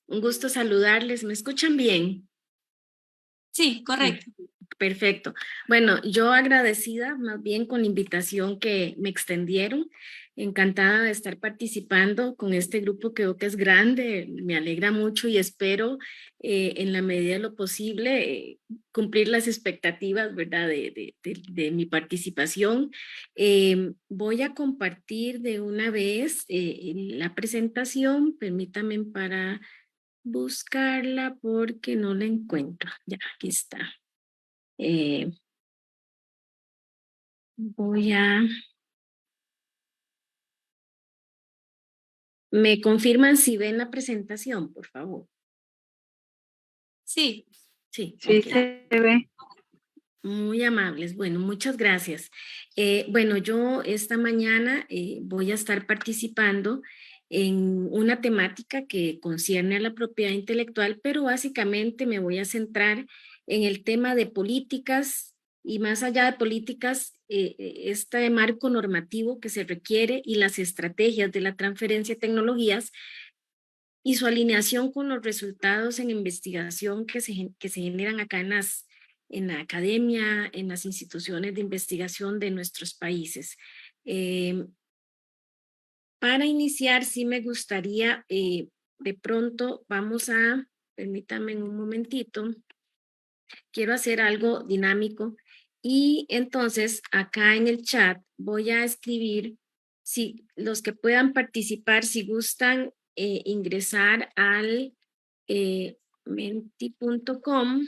Un gusto saludarles. ¿Me escuchan bien? Sí, Sí. correcto. Perfecto. Bueno, yo agradecida más bien con la invitación que me extendieron. Encantada de estar participando con este grupo que veo que es grande. Me alegra mucho y espero en la medida de lo posible cumplir las expectativas, ¿verdad? De mi participación. Voy a compartir de una vez la presentación. Permítame para buscarla porque no la encuentro. Ya, aquí está. Eh, voy a... ¿Me confirman si ven la presentación, por favor? Sí, Sí, Sí, ok. se ve. Muy amables. Bueno, muchas gracias. Bueno, yo esta mañana voy a estar participando en una temática que concierne a la propiedad intelectual, pero básicamente me voy a centrar en el tema de políticas y más allá de políticas, este marco normativo que se requiere y las estrategias de la transferencia de tecnologías y su alineación con los resultados en investigación que se generan acá en la academia, en las instituciones de investigación de nuestros países. Eh, para iniciar, sí me gustaría, de pronto permítame un momentito, quiero hacer algo dinámico y entonces acá en el chat voy a escribir si los que puedan participar, si gustan ingresar al menti.com,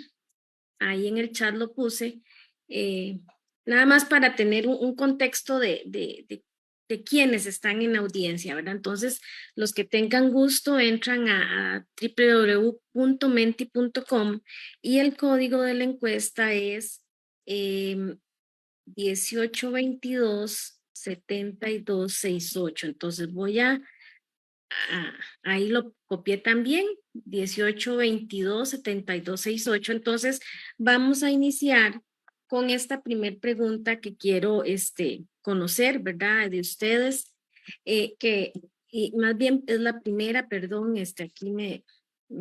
ahí en el chat lo puse, eh, nada más para tener un contexto de quienes están en la audiencia, ¿verdad? Entonces, los que tengan gusto entran a www.menti.com y el código de la encuesta es 1822-7268. Entonces, ahí lo copié también, 1822-7268. Entonces, vamos a iniciar con esta primer pregunta que quiero conocer, ¿verdad? De ustedes, y más bien es la primera, perdón, aquí me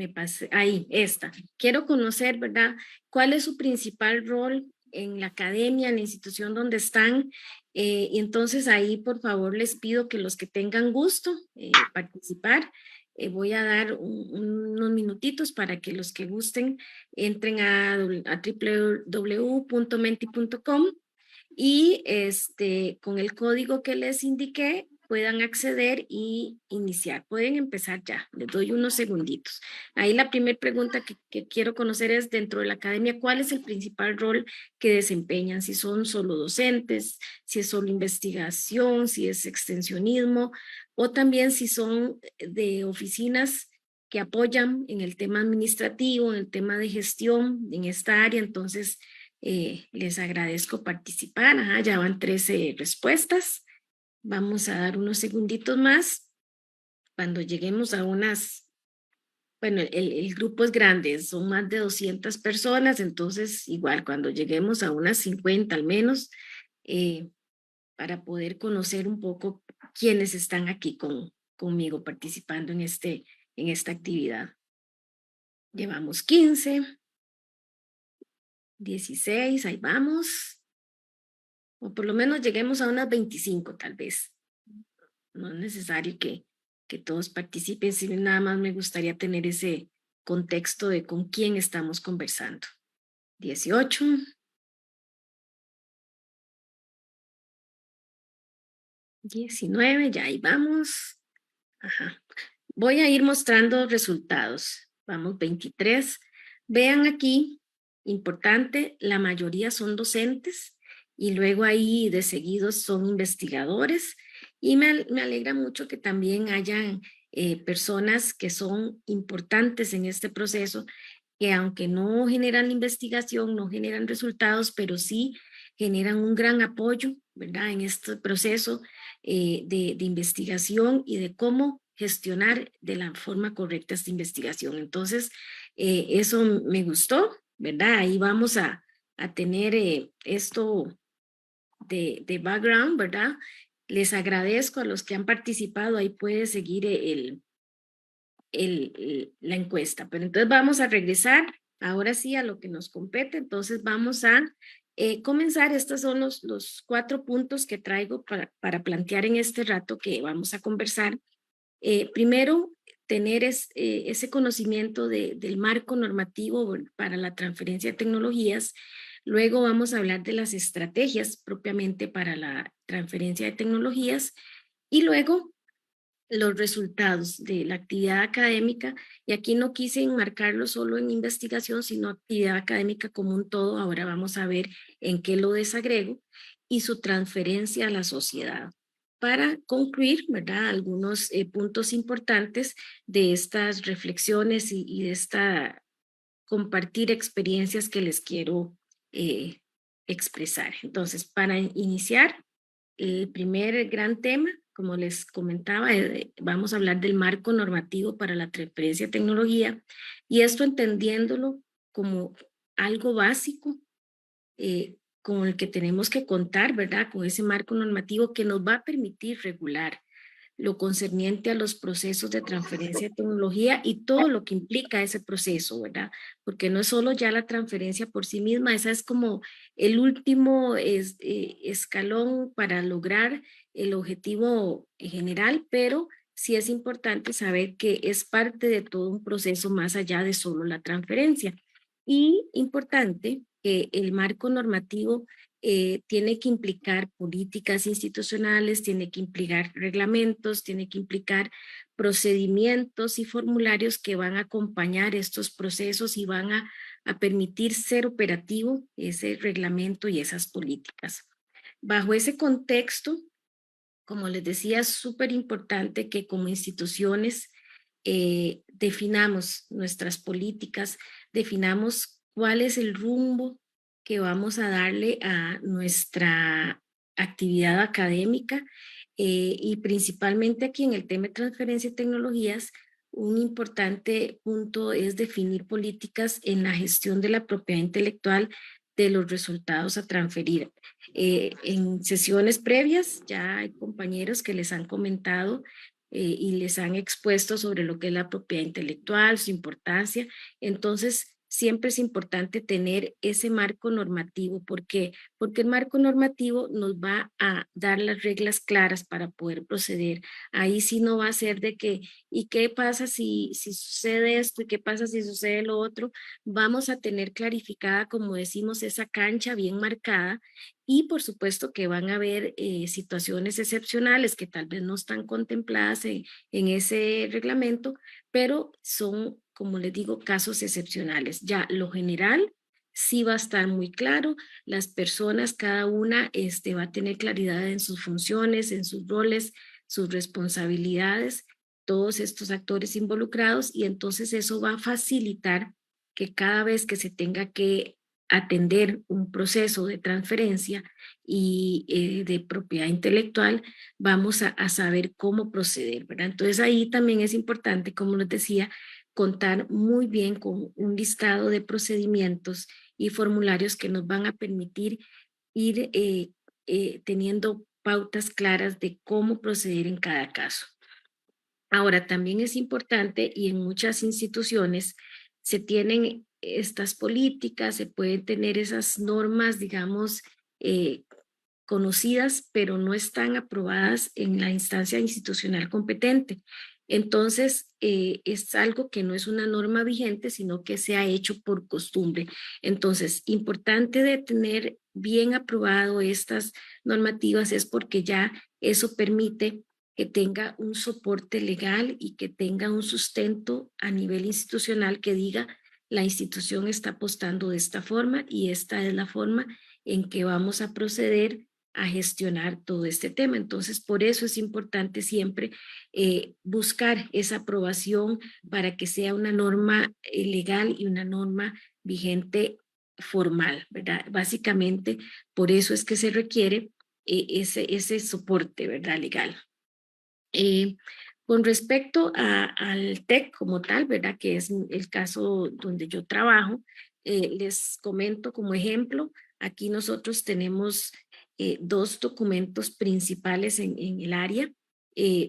pasé, ahí, esta. Quiero conocer, ¿verdad? ¿Cuál es su principal rol en la academia, en la institución donde están? Y entonces ahí, por favor, les pido que los que tengan gusto participar, voy a dar unos minutitos para que los que gusten entren a www.menti.com y con el código que les indiqué puedan acceder y iniciar. Pueden empezar ya, les doy unos segunditos. Ahí la primera pregunta que quiero conocer es dentro de la academia, ¿cuál es el principal rol que desempeñan? Si son solo docentes, si es solo investigación, si es extensionismo o también si son de oficinas que apoyan en el tema administrativo, en el tema de gestión, en esta área. Entonces, les agradezco participar. Ajá, ya van 13 respuestas. Vamos a dar unos segunditos más. Cuando lleguemos a bueno, el grupo es grande, son más de 200 personas, entonces igual cuando lleguemos a unas 50 al menos, eh, para poder conocer un poco quiénes están aquí conmigo participando en esta actividad. Llevamos 15, 16, ahí vamos. O por lo menos lleguemos a unas 25 tal vez. No es necesario que todos participen, sino nada más me gustaría tener ese contexto de con quién estamos conversando. 18, 19, ya ahí vamos. Ajá. Voy a ir mostrando resultados. Vamos, 23. Vean aquí, importante, la mayoría son docentes y luego ahí de seguido son investigadores y me alegra mucho que también hayan personas que son importantes en este proceso, que aunque no generan investigación, no generan resultados, pero sí generan un gran apoyo, ¿verdad? En este proceso de investigación y de cómo gestionar de la forma correcta esta investigación. Entonces, eso me gustó, ¿verdad? Ahí vamos a tener esto de background, ¿verdad? Les agradezco a los que han participado, ahí puede seguir la encuesta. Pero entonces vamos a regresar ahora sí a lo que nos compete. Entonces vamos a comenzar. Estos son los 4 puntos que traigo para plantear en este rato que vamos a conversar. Primero, tener ese conocimiento del marco normativo para la transferencia de tecnologías. Luego vamos a hablar de las estrategias propiamente para la transferencia de tecnologías y luego los resultados de la actividad académica, y aquí no quise enmarcarlo solo en investigación, sino actividad académica como un todo. Ahora vamos a ver en qué lo desagrego, y su transferencia a la sociedad. Para concluir, ¿verdad? Algunos puntos importantes de estas reflexiones y de esta compartir experiencias que les quiero eh, expresar. Entonces, para iniciar, el primer gran tema, como les comentaba, vamos a hablar del marco normativo para la transferencia de tecnología, y esto entendiéndolo como algo básico con el que tenemos que contar, ¿verdad? Con ese marco normativo que nos va a permitir regular lo concerniente a los procesos de transferencia de tecnología y todo lo que implica ese proceso, ¿verdad? Porque no es solo ya la transferencia por sí misma, esa es como el último escalón para lograr el objetivo general, pero sí es importante saber que es parte de todo un proceso más allá de solo la transferencia. Y importante que el marco normativo tiene que implicar políticas institucionales, tiene que implicar reglamentos, tiene que implicar procedimientos y formularios que van a acompañar estos procesos y van a permitir ser operativo ese reglamento y esas políticas. Bajo ese contexto, como les decía, es súper importante que como instituciones definamos nuestras políticas, definamos cuál es el rumbo que vamos a darle a nuestra actividad académica y principalmente aquí en el tema de transferencia de tecnologías, un importante punto es definir políticas en la gestión de la propiedad intelectual de los resultados a transferir. En sesiones previas ya hay compañeros que les han comentado y les han expuesto sobre lo que es la propiedad intelectual, su importancia. Entonces, siempre es importante tener ese marco normativo. ¿Por qué? Porque el marco normativo nos va a dar las reglas claras para poder proceder. Ahí sí no va a ser de que, ¿y qué pasa si sucede esto? ¿Y qué pasa si sucede lo otro? Vamos a tener clarificada, como decimos, esa cancha bien marcada, y por supuesto que van a haber situaciones excepcionales que tal vez no están contempladas en ese reglamento, pero son, como les digo, casos excepcionales. Ya lo general sí va a estar muy claro, las personas, cada una va a tener claridad en sus funciones, en sus roles, sus responsabilidades, todos estos actores involucrados, y entonces eso va a facilitar que cada vez que se tenga que atender un proceso de transferencia y de propiedad intelectual, vamos a saber cómo proceder, ¿verdad? Entonces ahí también es importante, como les decía, contar muy bien con un listado de procedimientos y formularios que nos van a permitir ir teniendo pautas claras de cómo proceder en cada caso. Ahora, también es importante, y en muchas instituciones se tienen estas políticas, se pueden tener esas normas, digamos, eh, conocidas, pero no están aprobadas en la instancia institucional competente. Entonces, es algo que no es una norma vigente, sino que se ha hecho por costumbre. Entonces, importante de tener bien aprobado estas normativas es porque ya eso permite que tenga un soporte legal y que tenga un sustento a nivel institucional que diga la institución está apostando de esta forma y esta es la forma en que vamos a proceder a gestionar todo este tema. Entonces, por eso es importante siempre buscar esa aprobación para que sea una norma legal y una norma vigente formal, ¿verdad? Básicamente, por eso es que se requiere ese soporte, ¿verdad? Legal. Eh, con respecto al TEC como tal, ¿verdad? Que es el caso donde yo trabajo, les comento como ejemplo, aquí nosotros tenemos 2 documentos principales en el área.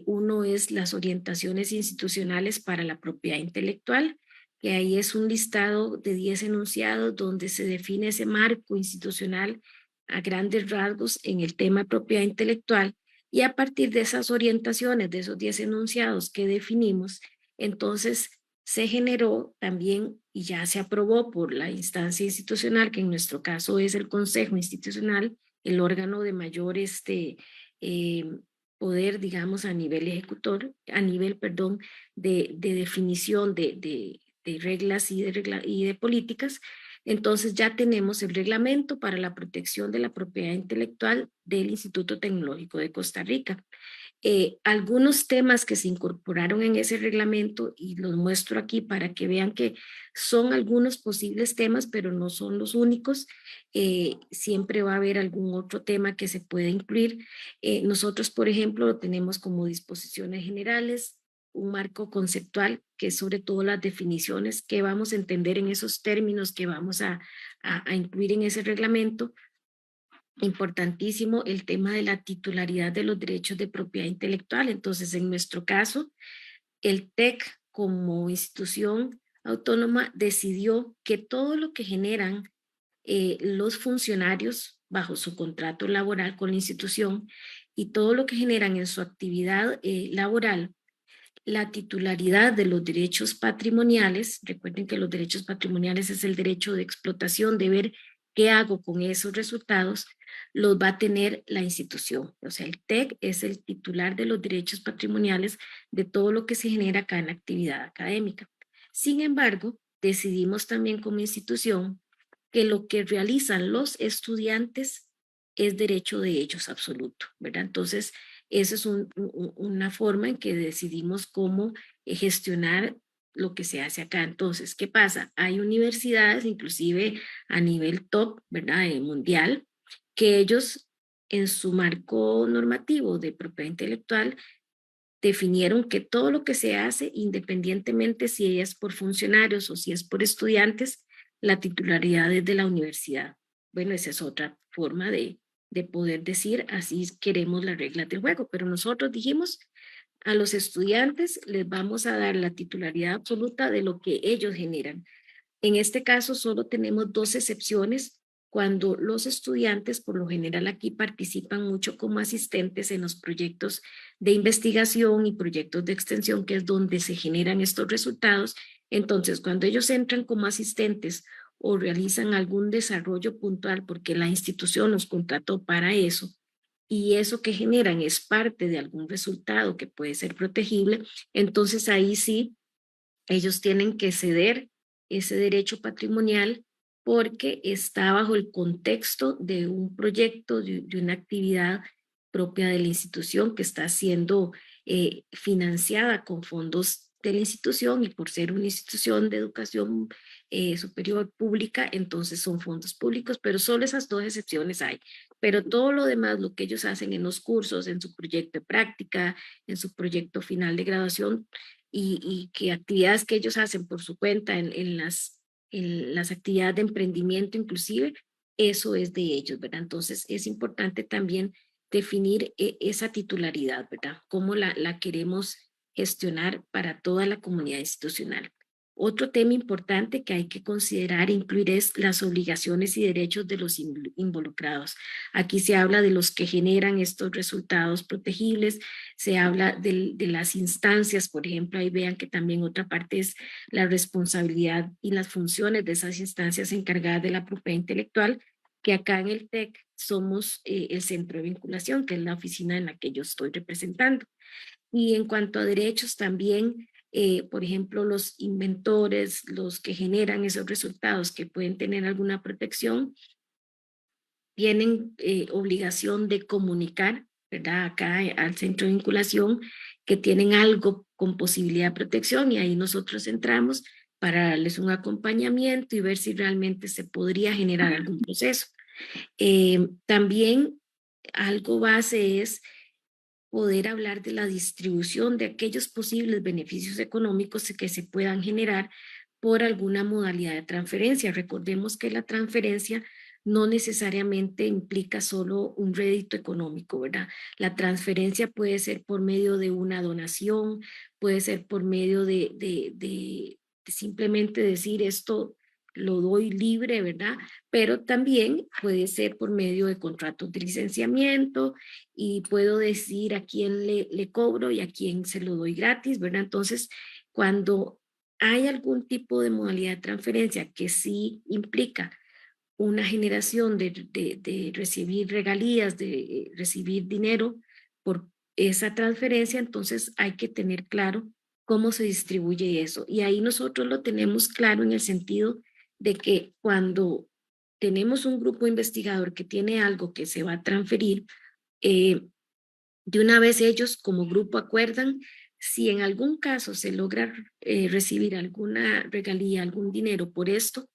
Uno es las orientaciones institucionales para la propiedad intelectual, que ahí es un listado de 10 enunciados donde se define ese marco institucional a grandes rasgos en el tema de propiedad intelectual, y a partir de esas orientaciones, de esos 10 enunciados que definimos, entonces se generó también y ya se aprobó por la instancia institucional, que en nuestro caso es el Consejo Institucional, el órgano de mayor eh, poder, digamos, a nivel ejecutor, a nivel, perdón, de definición de reglas y de políticas. Entonces ya tenemos el reglamento para la protección de la propiedad intelectual del Instituto Tecnológico de Costa Rica. Algunos temas que se incorporaron en ese reglamento, y los muestro aquí para que vean que son algunos posibles temas, pero no son los únicos. Siempre va a haber algún otro tema que se puede incluir. Nosotros, por ejemplo, lo tenemos como disposiciones generales, un marco conceptual, que es sobre todo las definiciones que vamos a entender en esos términos que vamos a incluir en ese reglamento. Importantísimo el tema de la titularidad de los derechos de propiedad intelectual. Entonces, en nuestro caso, el TEC como institución autónoma decidió que todo lo que generan los funcionarios bajo su contrato laboral con la institución y todo lo que generan en su actividad laboral, la titularidad de los derechos patrimoniales. Recuerden que los derechos patrimoniales es el derecho de explotación, de ver qué hago con esos resultados, los va a tener la institución. O sea, el TEC es el titular de los derechos patrimoniales de todo lo que se genera acá en la actividad académica. Sin embargo, decidimos también como institución que lo que realizan los estudiantes es derecho de ellos absoluto, ¿verdad? Entonces, esa es una forma en que decidimos cómo gestionar lo que se hace acá. Entonces, ¿qué pasa? Hay universidades, inclusive a nivel top, ¿verdad? Mundial, que ellos en su marco normativo de propiedad intelectual definieron que todo lo que se hace, independientemente si es por funcionarios o si es por estudiantes, la titularidad es de la universidad. Bueno, esa es otra forma de poder decir, así queremos las reglas del juego, pero nosotros dijimos, a los estudiantes les vamos a dar la titularidad absoluta de lo que ellos generan. En este caso solo tenemos dos excepciones cuando los estudiantes, por lo general aquí participan mucho como asistentes en los proyectos de investigación y proyectos de extensión, que es donde se generan estos resultados. Entonces, cuando ellos entran como asistentes o realizan algún desarrollo puntual, porque la institución los contrató para eso, y eso que generan es parte de algún resultado que puede ser protegible, entonces ahí sí ellos tienen que ceder ese derecho patrimonial porque está bajo el contexto de un proyecto, de una actividad propia de la institución que está siendo financiada con fondos de la institución, y por ser una institución de educación superior pública, entonces son fondos públicos, pero solo esas dos excepciones hay. Pero todo lo demás, lo que ellos hacen en los cursos, en su proyecto de práctica, en su proyecto final de graduación, y que actividades que ellos hacen por su cuenta en las actividades de emprendimiento inclusive, eso es de ellos, ¿verdad? Entonces es importante también definir esa titularidad, ¿verdad? Cómo la queremos gestionar para toda la comunidad institucional. Otro tema importante que hay que considerar e incluir es las obligaciones y derechos de los involucrados. Aquí se habla de los que generan estos resultados protegibles, se habla de las instancias, por ejemplo, ahí vean que también otra parte es la responsabilidad y las funciones de esas instancias encargadas de la propiedad intelectual, que acá en el TEC somos el centro de vinculación, que es la oficina en la que yo estoy representando. Y en cuanto a derechos también, por ejemplo, los inventores, los que generan esos resultados que pueden tener alguna protección, tienen obligación de comunicar, ¿verdad? Acá al centro de vinculación, que tienen algo con posibilidad de protección, y ahí nosotros entramos para darles un acompañamiento y ver si realmente se podría generar algún proceso. También algo base es poder hablar de la distribución de aquellos posibles beneficios económicos que se puedan generar por alguna modalidad de transferencia. Recordemos que la transferencia no necesariamente implica solo un rédito económico, ¿verdad? La transferencia puede ser por medio de una donación, puede ser por medio de simplemente decir esto lo doy libre, ¿verdad? Pero también puede ser por medio de contratos de licenciamiento y puedo decir a quién le cobro y a quién se lo doy gratis, ¿verdad? Entonces, cuando hay algún tipo de modalidad de transferencia que sí implica una generación de recibir regalías, de recibir dinero por esa transferencia, entonces hay que tener claro cómo se distribuye eso. Y ahí nosotros lo tenemos claro en el sentido de que cuando tenemos un grupo investigador que tiene algo que se va a transferir, eh, de una vez ellos como grupo acuerdan si en algún caso se logra recibir alguna regalía, algún dinero por esto,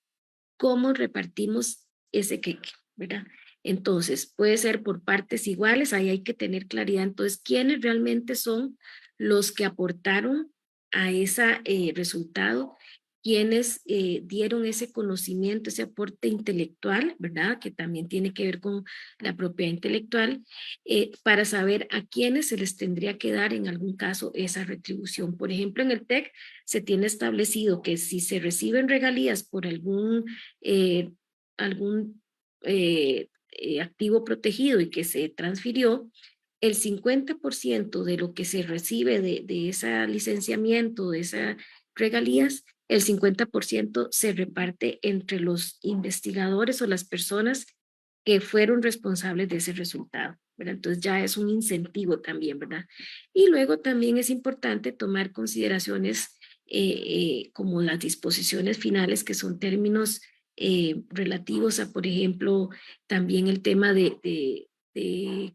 cómo repartimos ese queque, ¿verdad? Entonces, puede ser por partes iguales, ahí hay que tener claridad. Entonces, ¿quiénes realmente son los que aportaron a ese resultado? ¿Quiénes dieron ese conocimiento, ese aporte intelectual, ¿verdad? Que también tiene que ver con la propiedad intelectual, para saber a quiénes se les tendría que dar en algún caso esa retribución. Por ejemplo, en el TEC se tiene establecido que si se reciben regalías por eh, algún activo protegido y que se transfirió, el 50% de lo que se recibe de ese licenciamiento, de esas regalías, el 50% se reparte entre los investigadores o las personas que fueron responsables de ese resultado, ¿verdad? Entonces ya es un incentivo también, ¿verdad? Y luego también es importante tomar consideraciones como las disposiciones finales, que son términos relativos a, por ejemplo, también el tema de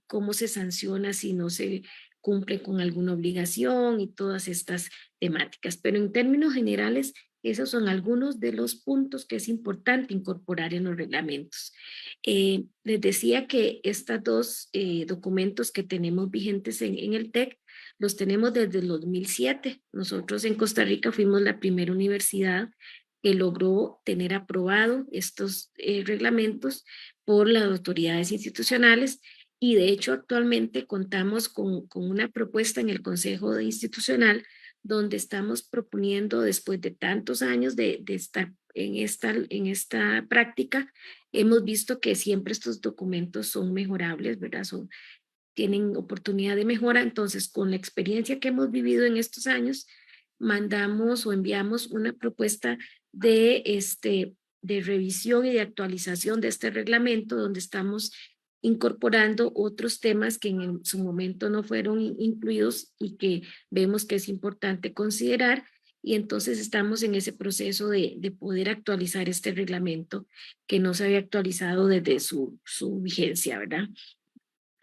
cómo se sanciona si no se cumple con alguna obligación y todas estas temáticas. Pero en términos generales, esos son algunos de los puntos que es importante incorporar en los reglamentos. Les decía que estos dos documentos que tenemos vigentes en el TEC los tenemos desde el 2007. Nosotros en Costa Rica fuimos la primera universidad que logró tener aprobado estos reglamentos por las autoridades institucionales y de hecho actualmente contamos con una propuesta en el Consejo Institucional donde estamos proponiendo después de tantos años de estar en esta práctica, hemos visto que siempre estos documentos son mejorables, ¿verdad? Tienen oportunidad de mejora. Entonces, con la experiencia que hemos vivido en estos años, mandamos o enviamos una propuesta de revisión y de actualización de este reglamento, donde estamos incorporando otros temas que en su momento no fueron incluidos y que vemos que es importante considerar. Y entonces estamos en ese proceso de poder actualizar este reglamento que no se había actualizado desde su vigencia, ¿verdad?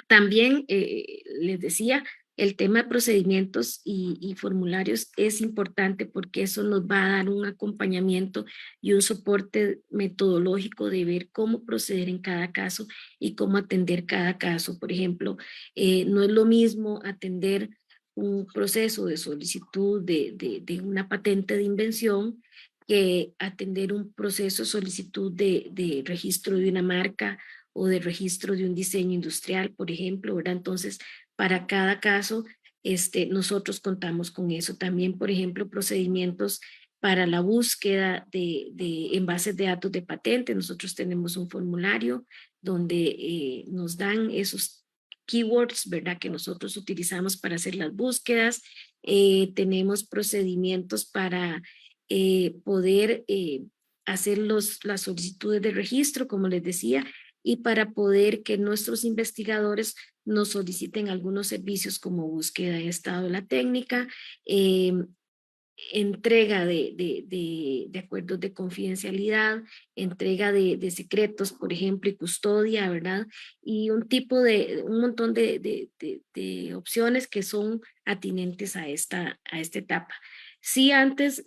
También les decía, el tema de procedimientos y formularios es importante porque eso nos va a dar un acompañamiento y un soporte metodológico de ver cómo proceder en cada caso y cómo atender cada caso. Por ejemplo, no es lo mismo atender un proceso de solicitud de una patente de invención que atender un proceso de solicitud de registro de una marca o de registro de un diseño industrial, por ejemplo, ¿verdad? Entonces, para cada caso, nosotros contamos con eso. También, por ejemplo, procedimientos para la búsqueda en bases de datos de patente. Nosotros tenemos un formulario donde nos dan esos keywords, ¿verdad? Que nosotros utilizamos para hacer las búsquedas. Tenemos procedimientos para poder hacer las solicitudes de registro, como les decía, y para poder que nuestros investigadores nos soliciten algunos servicios como búsqueda de estado de la técnica, entrega de acuerdos de confidencialidad, entrega de secretos, por ejemplo, y custodia, ¿verdad? Y un montón de opciones que son atinentes a esta etapa. Sí, antes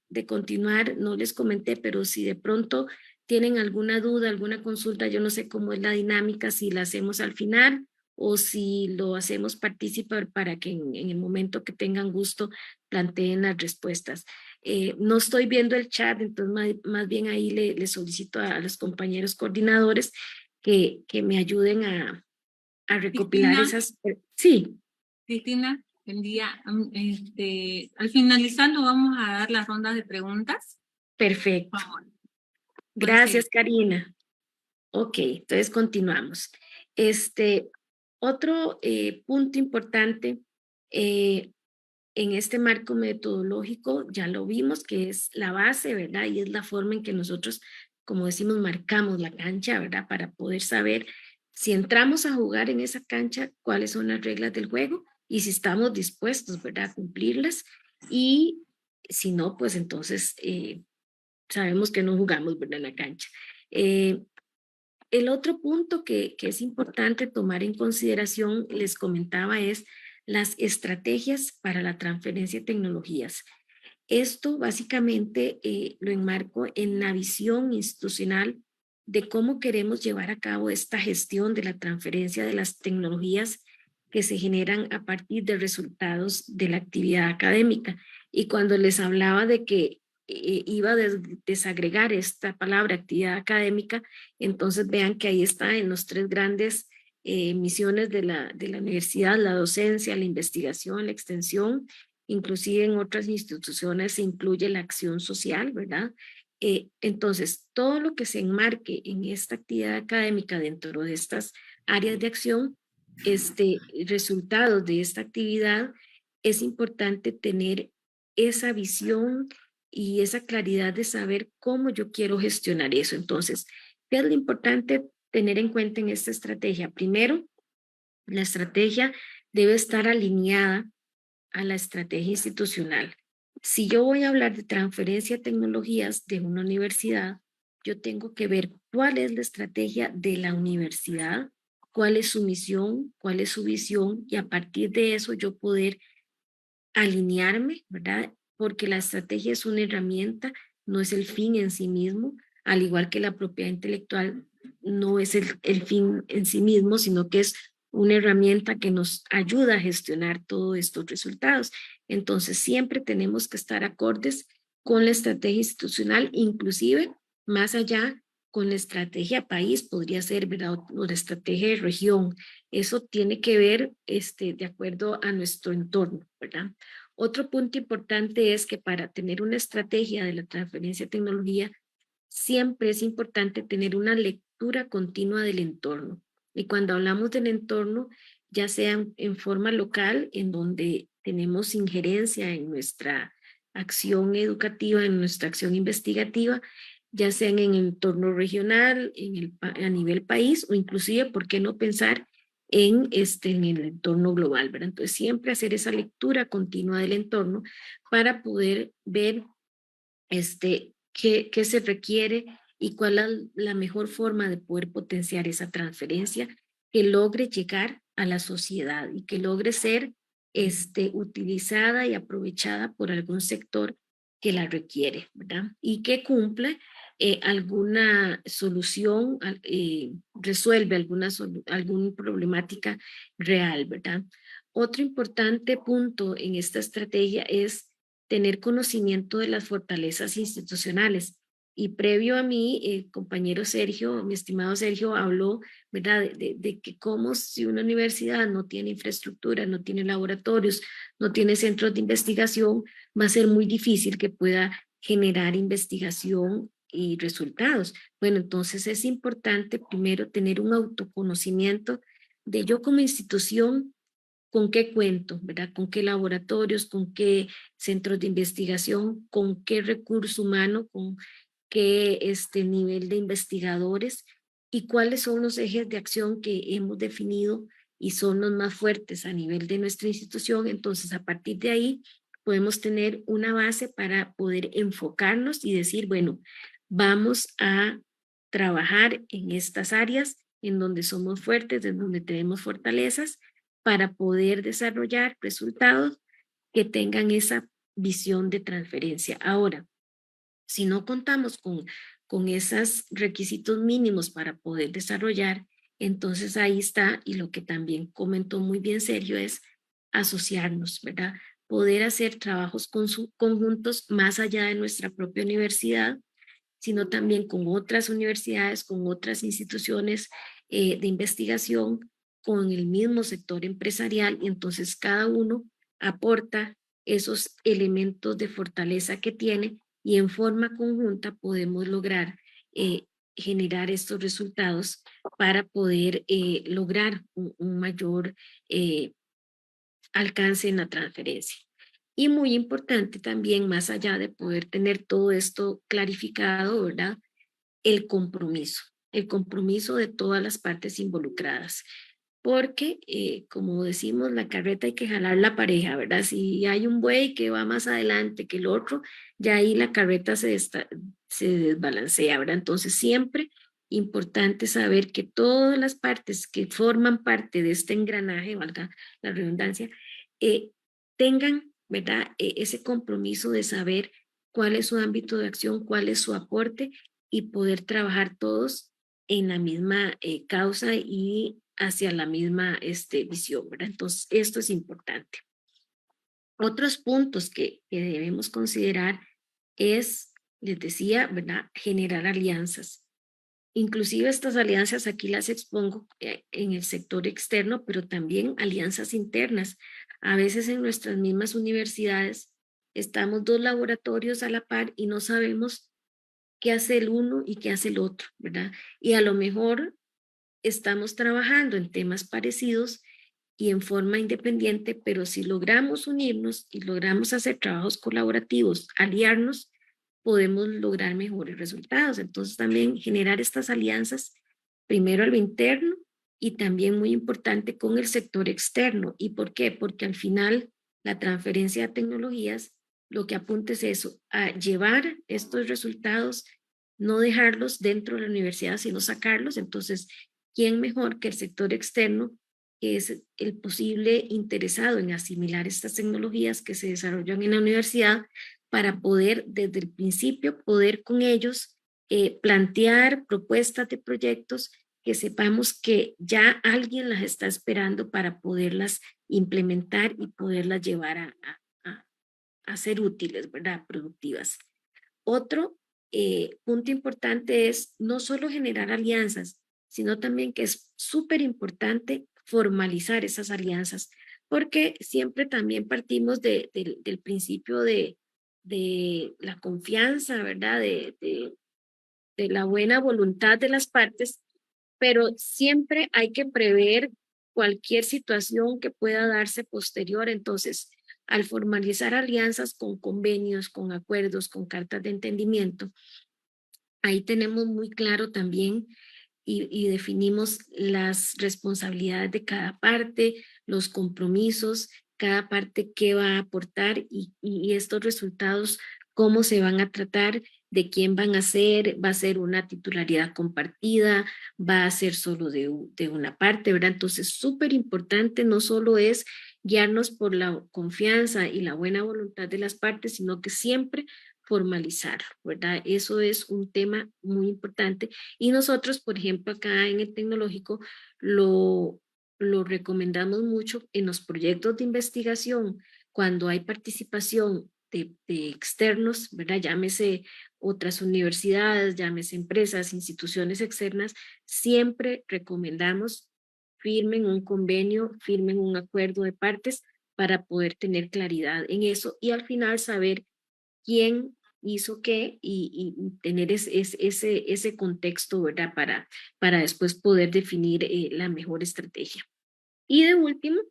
de continuar, no les comenté, pero si de pronto tienen alguna duda, alguna consulta, yo no sé cómo es la dinámica, si la hacemos al final o si lo hacemos participar para que en el momento que tengan gusto planteen las respuestas. No estoy viendo el chat, entonces más bien ahí le solicito a los compañeros coordinadores que me ayuden a recopilar Cristina, esas. Sí, Cristina, el día, al finalizar vamos a dar las rondas de preguntas. Por perfecto. favor, puedes Gracias, seguir. Karina. Ok, entonces continuamos. Este, otro punto importante eh, en este marco metodológico, ya lo vimos, que es la base, ¿verdad? Y es la forma en que nosotros, como decimos, marcamos la cancha, ¿verdad? Para poder saber si entramos a jugar en esa cancha, cuáles son las reglas del juego y si estamos dispuestos, ¿verdad? A cumplirlas. Y si no, pues entonces sabemos que no jugamos, ¿verdad? En la cancha. Eh, el otro punto que es importante tomar en consideración, les comentaba, es las estrategias para la transferencia de tecnologías. Esto básicamente lo enmarco en la visión institucional de cómo queremos llevar a cabo esta gestión de la transferencia de las tecnologías que se generan a partir de resultados de la actividad académica. Y cuando les hablaba de que iba a desagregar esta palabra actividad académica, entonces vean que ahí está en los tres grandes misiones de la universidad: la docencia, la investigación, la extensión. Inclusive en otras instituciones se incluye la acción social, ¿verdad? Entonces, todo lo que se enmarque en esta actividad académica dentro de estas áreas de acción, resultados de esta actividad, es importante tener esa visión y esa claridad de saber cómo yo quiero gestionar eso. Entonces, ¿qué es lo importante tener en cuenta en esta estrategia? Primero, la estrategia debe estar alineada a la estrategia institucional. Si yo voy a hablar de transferencia de tecnologías de una universidad, yo tengo que ver cuál es la estrategia de la universidad, cuál es su misión, cuál es su visión, y a partir de eso yo poder alinearme, ¿verdad? Porque la estrategia es una herramienta, no es el fin en sí mismo, al igual que la propiedad intelectual no es el fin en sí mismo, sino que es una herramienta que nos ayuda a gestionar todos estos resultados. Entonces, siempre tenemos que estar acordes con la estrategia institucional, inclusive más allá con la estrategia país, podría ser, ¿verdad? O la estrategia de región. Eso tiene que ver de acuerdo a nuestro entorno, ¿verdad? Otro punto importante es que para tener una estrategia de la transferencia de tecnología, siempre es importante tener una lectura continua del entorno. Y cuando hablamos del entorno, ya sea en forma local, en donde tenemos injerencia en nuestra acción educativa, en nuestra acción investigativa, ya sea en el entorno regional, a nivel país, o inclusive, ¿por qué no pensar en el entorno global, ¿verdad? Entonces, siempre hacer esa lectura continua del entorno para poder ver qué se requiere y cuál es la mejor forma de poder potenciar esa transferencia que logre llegar a la sociedad y que logre ser utilizada y aprovechada por algún sector que la requiere, ¿verdad? Y que cumple alguna solución, resuelve alguna problemática real, ¿verdad? Otro importante punto en esta estrategia es tener conocimiento de las fortalezas institucionales. Y previo a mí, el compañero Sergio, mi estimado Sergio, habló, ¿verdad? De que como si una universidad no tiene infraestructura, no tiene laboratorios, no tiene centros de investigación, va a ser muy difícil que pueda generar investigación y resultados. Bueno, entonces es importante primero tener un autoconocimiento de yo como institución, con qué cuento, ¿verdad? Con qué laboratorios, con qué centros de investigación, con qué recurso humano, con qué nivel de investigadores y cuáles son los ejes de acción que hemos definido y son los más fuertes a nivel de nuestra institución. Entonces, a partir de ahí, podemos tener una base para poder enfocarnos y decir, bueno, vamos a trabajar en estas áreas en donde somos fuertes, en donde tenemos fortalezas, para poder desarrollar resultados que tengan esa visión de transferencia. Ahora, si no contamos con esos requisitos mínimos para poder desarrollar, entonces ahí está, y lo que también comentó muy bien Sergio, es asociarnos, ¿verdad? poder hacer trabajos conjuntos más allá de nuestra propia universidad, sino también con otras universidades, con otras instituciones de investigación, con el mismo sector empresarial, y entonces cada uno aporta esos elementos de fortaleza que tiene y en forma conjunta podemos lograr generar estos resultados para poder lograr un mayor alcance en la transferencia. Y muy importante también, más allá de poder tener todo esto clarificado, ¿verdad? El compromiso de todas las partes involucradas. Porque, como decimos, la carreta hay que jalar la pareja, ¿verdad? Si hay un buey que va más adelante que el otro, ya ahí la carreta se desbalancea, ¿verdad? Entonces, siempre importante saber que todas las partes que forman parte de este engranaje, valga la redundancia, eh, tengan, ¿verdad? Ese compromiso de saber cuál es su ámbito de acción, cuál es su aporte y poder trabajar todos en la misma causa y hacia la misma visión, ¿verdad? Entonces, esto es importante. Otros puntos que debemos considerar es, les decía, ¿verdad? Generar alianzas. Inclusive estas alianzas aquí las expongo en el sector externo, pero también alianzas internas. A veces en nuestras mismas universidades estamos dos laboratorios a la par y no sabemos qué hace el uno y qué hace el otro, ¿verdad? Y a lo mejor estamos trabajando en temas parecidos y en forma independiente, pero si logramos unirnos y logramos hacer trabajos colaborativos, aliarnos, podemos lograr mejores resultados. Entonces también generar estas alianzas, primero a lo interno y también muy importante con el sector externo. ¿Y por qué? Porque al final la transferencia de tecnologías lo que apunta es eso, a llevar estos resultados, no dejarlos dentro de la universidad, sino sacarlos. Entonces, ¿quién mejor que el sector externo, que es el posible interesado en asimilar estas tecnologías que se desarrollan en la universidad para poder desde el principio poder con ellos plantear propuestas de proyectos que sepamos que ya alguien las está esperando para poderlas implementar y poderlas llevar a ser útiles, ¿verdad? Productivas. Otro punto importante es no solo generar alianzas, sino también que es súper importante formalizar esas alianzas, porque siempre también partimos del principio de la confianza, ¿verdad? De la buena voluntad de las partes, pero siempre hay que prever cualquier situación que pueda darse posterior. Entonces, al formalizar alianzas con convenios, con acuerdos, con cartas de entendimiento, ahí tenemos muy claro también y definimos las responsabilidades de cada parte, los compromisos, cada parte qué va a aportar y estos resultados, cómo se van a tratar, de quién van a ser, va a ser una titularidad compartida, va a ser solo de una parte, ¿verdad? Entonces, súper importante, no solo es guiarnos por la confianza y la buena voluntad de las partes, sino que siempre formalizar, ¿verdad? Eso es un tema muy importante y nosotros, por ejemplo, acá en el tecnológico lo recomendamos mucho en los proyectos de investigación, cuando hay participación de externos, ¿verdad? Llámese otras universidades, llámese empresas, instituciones externas, siempre recomendamos firmen un convenio, firmen un acuerdo de partes para poder tener claridad en eso y al final saber quién hizo qué y tener ese contexto, ¿verdad? Para después poder definir la mejor estrategia. Y de último,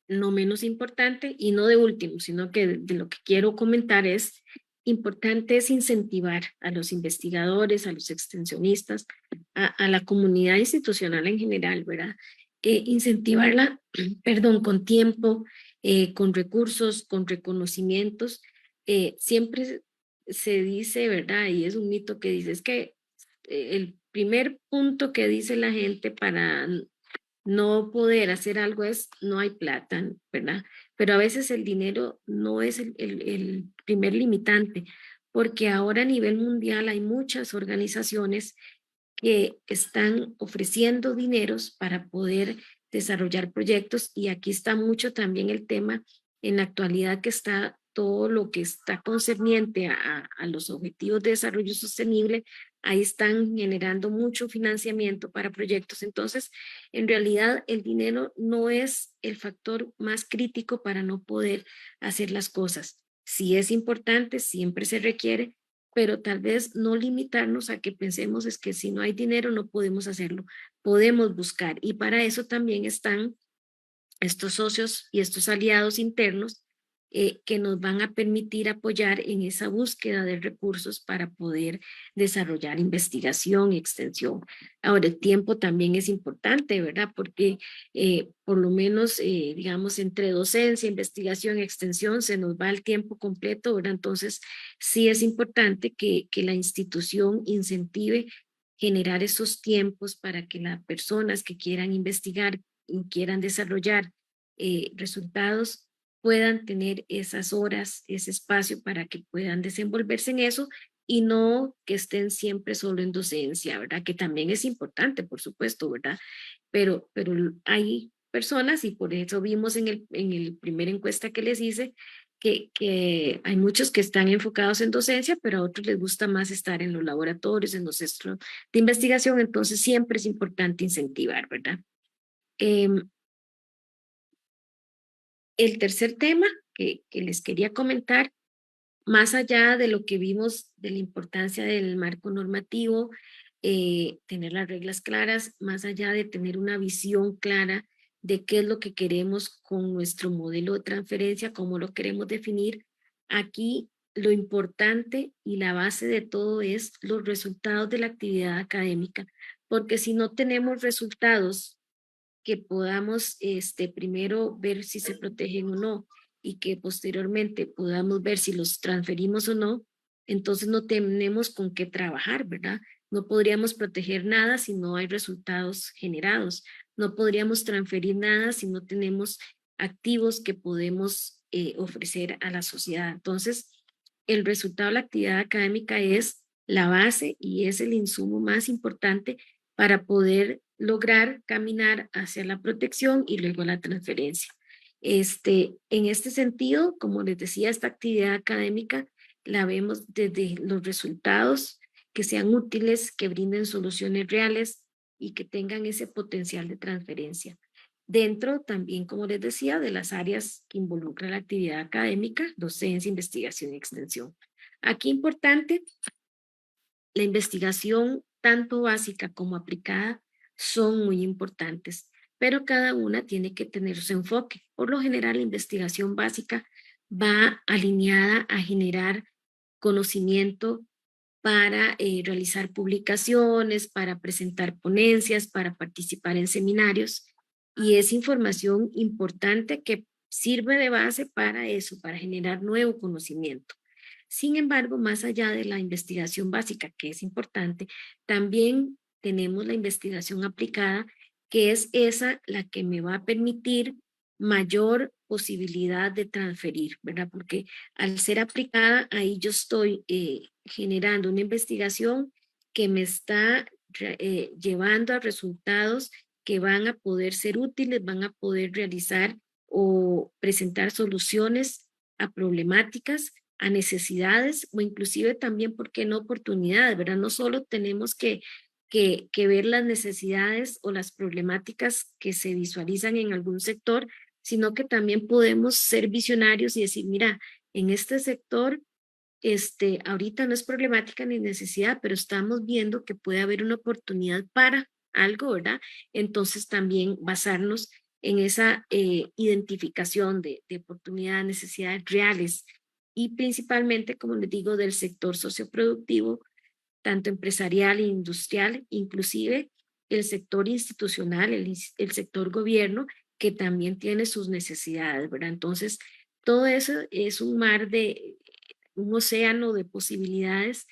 no menos importante, y no de último, sino que de lo que quiero comentar es, importante es incentivar a los investigadores, a los extensionistas, a la comunidad institucional en general, ¿verdad? Incentivarla, perdón, con tiempo, con recursos, con reconocimientos. Siempre se dice, ¿verdad? Y es un mito que dice, es que el primer punto que dice la gente para no poder hacer algo es no hay plata, ¿verdad? Pero a veces el dinero no es el primer limitante, porque ahora a nivel mundial hay muchas organizaciones que están ofreciendo dineros para poder desarrollar proyectos y aquí está mucho también el tema en la actualidad que está todo lo que está concerniente a los objetivos de desarrollo sostenible, ahí están generando mucho financiamiento para proyectos. Entonces, en realidad, el dinero no es el factor más crítico para no poder hacer las cosas. Sí es importante, siempre se requiere, pero tal vez no limitarnos a que pensemos es que si no hay dinero no podemos hacerlo, podemos buscar. Y para eso también están estos socios y estos aliados internos que nos van a permitir apoyar en esa búsqueda de recursos para poder desarrollar investigación y extensión. Ahora, el tiempo también es importante, ¿verdad? Porque por lo menos, digamos, entre docencia, investigación y extensión se nos va el tiempo completo, ¿verdad? Entonces, sí es importante que la institución incentive generar esos tiempos para que las personas que quieran investigar y quieran desarrollar resultados puedan tener esas horas, ese espacio para que puedan desenvolverse en eso y no que estén siempre solo en docencia, ¿verdad? Que también es importante, por supuesto, ¿verdad? Pero hay personas, y por eso vimos en el primer encuesta que les hice, que hay muchos que están enfocados en docencia, pero a otros les gusta más estar en los laboratorios, en los centros de investigación, entonces siempre es importante incentivar, ¿verdad? Em, el tercer tema que les quería comentar, más allá de lo que vimos de la importancia del marco normativo, tener las reglas claras, más allá de tener una visión clara de qué es lo que queremos con nuestro modelo de transferencia, cómo lo queremos definir, aquí lo importante y la base de todo es los resultados de la actividad académica, porque si no tenemos resultados que podamos primero ver si se protegen o no y que posteriormente podamos ver si los transferimos o no, entonces no tenemos con qué trabajar, ¿verdad? No podríamos proteger nada si no hay resultados generados. No podríamos transferir nada si no tenemos activos que podemos ofrecer a la sociedad. Entonces, el resultado de la actividad académica es la base y es el insumo más importante para poder lograr caminar hacia la protección y luego la transferencia. En este sentido, como les decía, esta actividad académica la vemos desde los resultados que sean útiles, que brinden soluciones reales y que tengan ese potencial de transferencia. Dentro también, como les decía, de las áreas que involucra la actividad académica, docencia, investigación y extensión. Aquí importante la investigación, tanto básica como aplicada, son muy importantes, pero cada una tiene que tener su enfoque. Por lo general, la investigación básica va alineada a generar conocimiento para realizar publicaciones, para presentar ponencias, para participar en seminarios, y es información importante que sirve de base para eso, para generar nuevo conocimiento. Sin embargo, más allá de la investigación básica, que es importante, también tenemos la investigación aplicada, que es esa la que me va a permitir mayor posibilidad de transferir, ¿verdad? Porque al ser aplicada, ahí yo estoy generando una investigación que me está llevando a resultados que van a poder ser útiles, van a poder realizar o presentar soluciones a problemáticas, a necesidades o inclusive también, ¿por qué no oportunidades? ¿Verdad? No solo tenemos que ver las necesidades o las problemáticas que se visualizan en algún sector, sino que también podemos ser visionarios y decir, mira, en este sector, ahorita no es problemática ni necesidad, pero estamos viendo que puede haber una oportunidad para algo, ¿verdad? Entonces también basarnos en esa identificación de oportunidades, necesidades reales y principalmente, como les digo, del sector socioproductivo, tanto empresarial e industrial, inclusive el sector institucional, el sector gobierno, que también tiene sus necesidades, ¿verdad? Entonces, todo eso es un mar de, un océano de posibilidades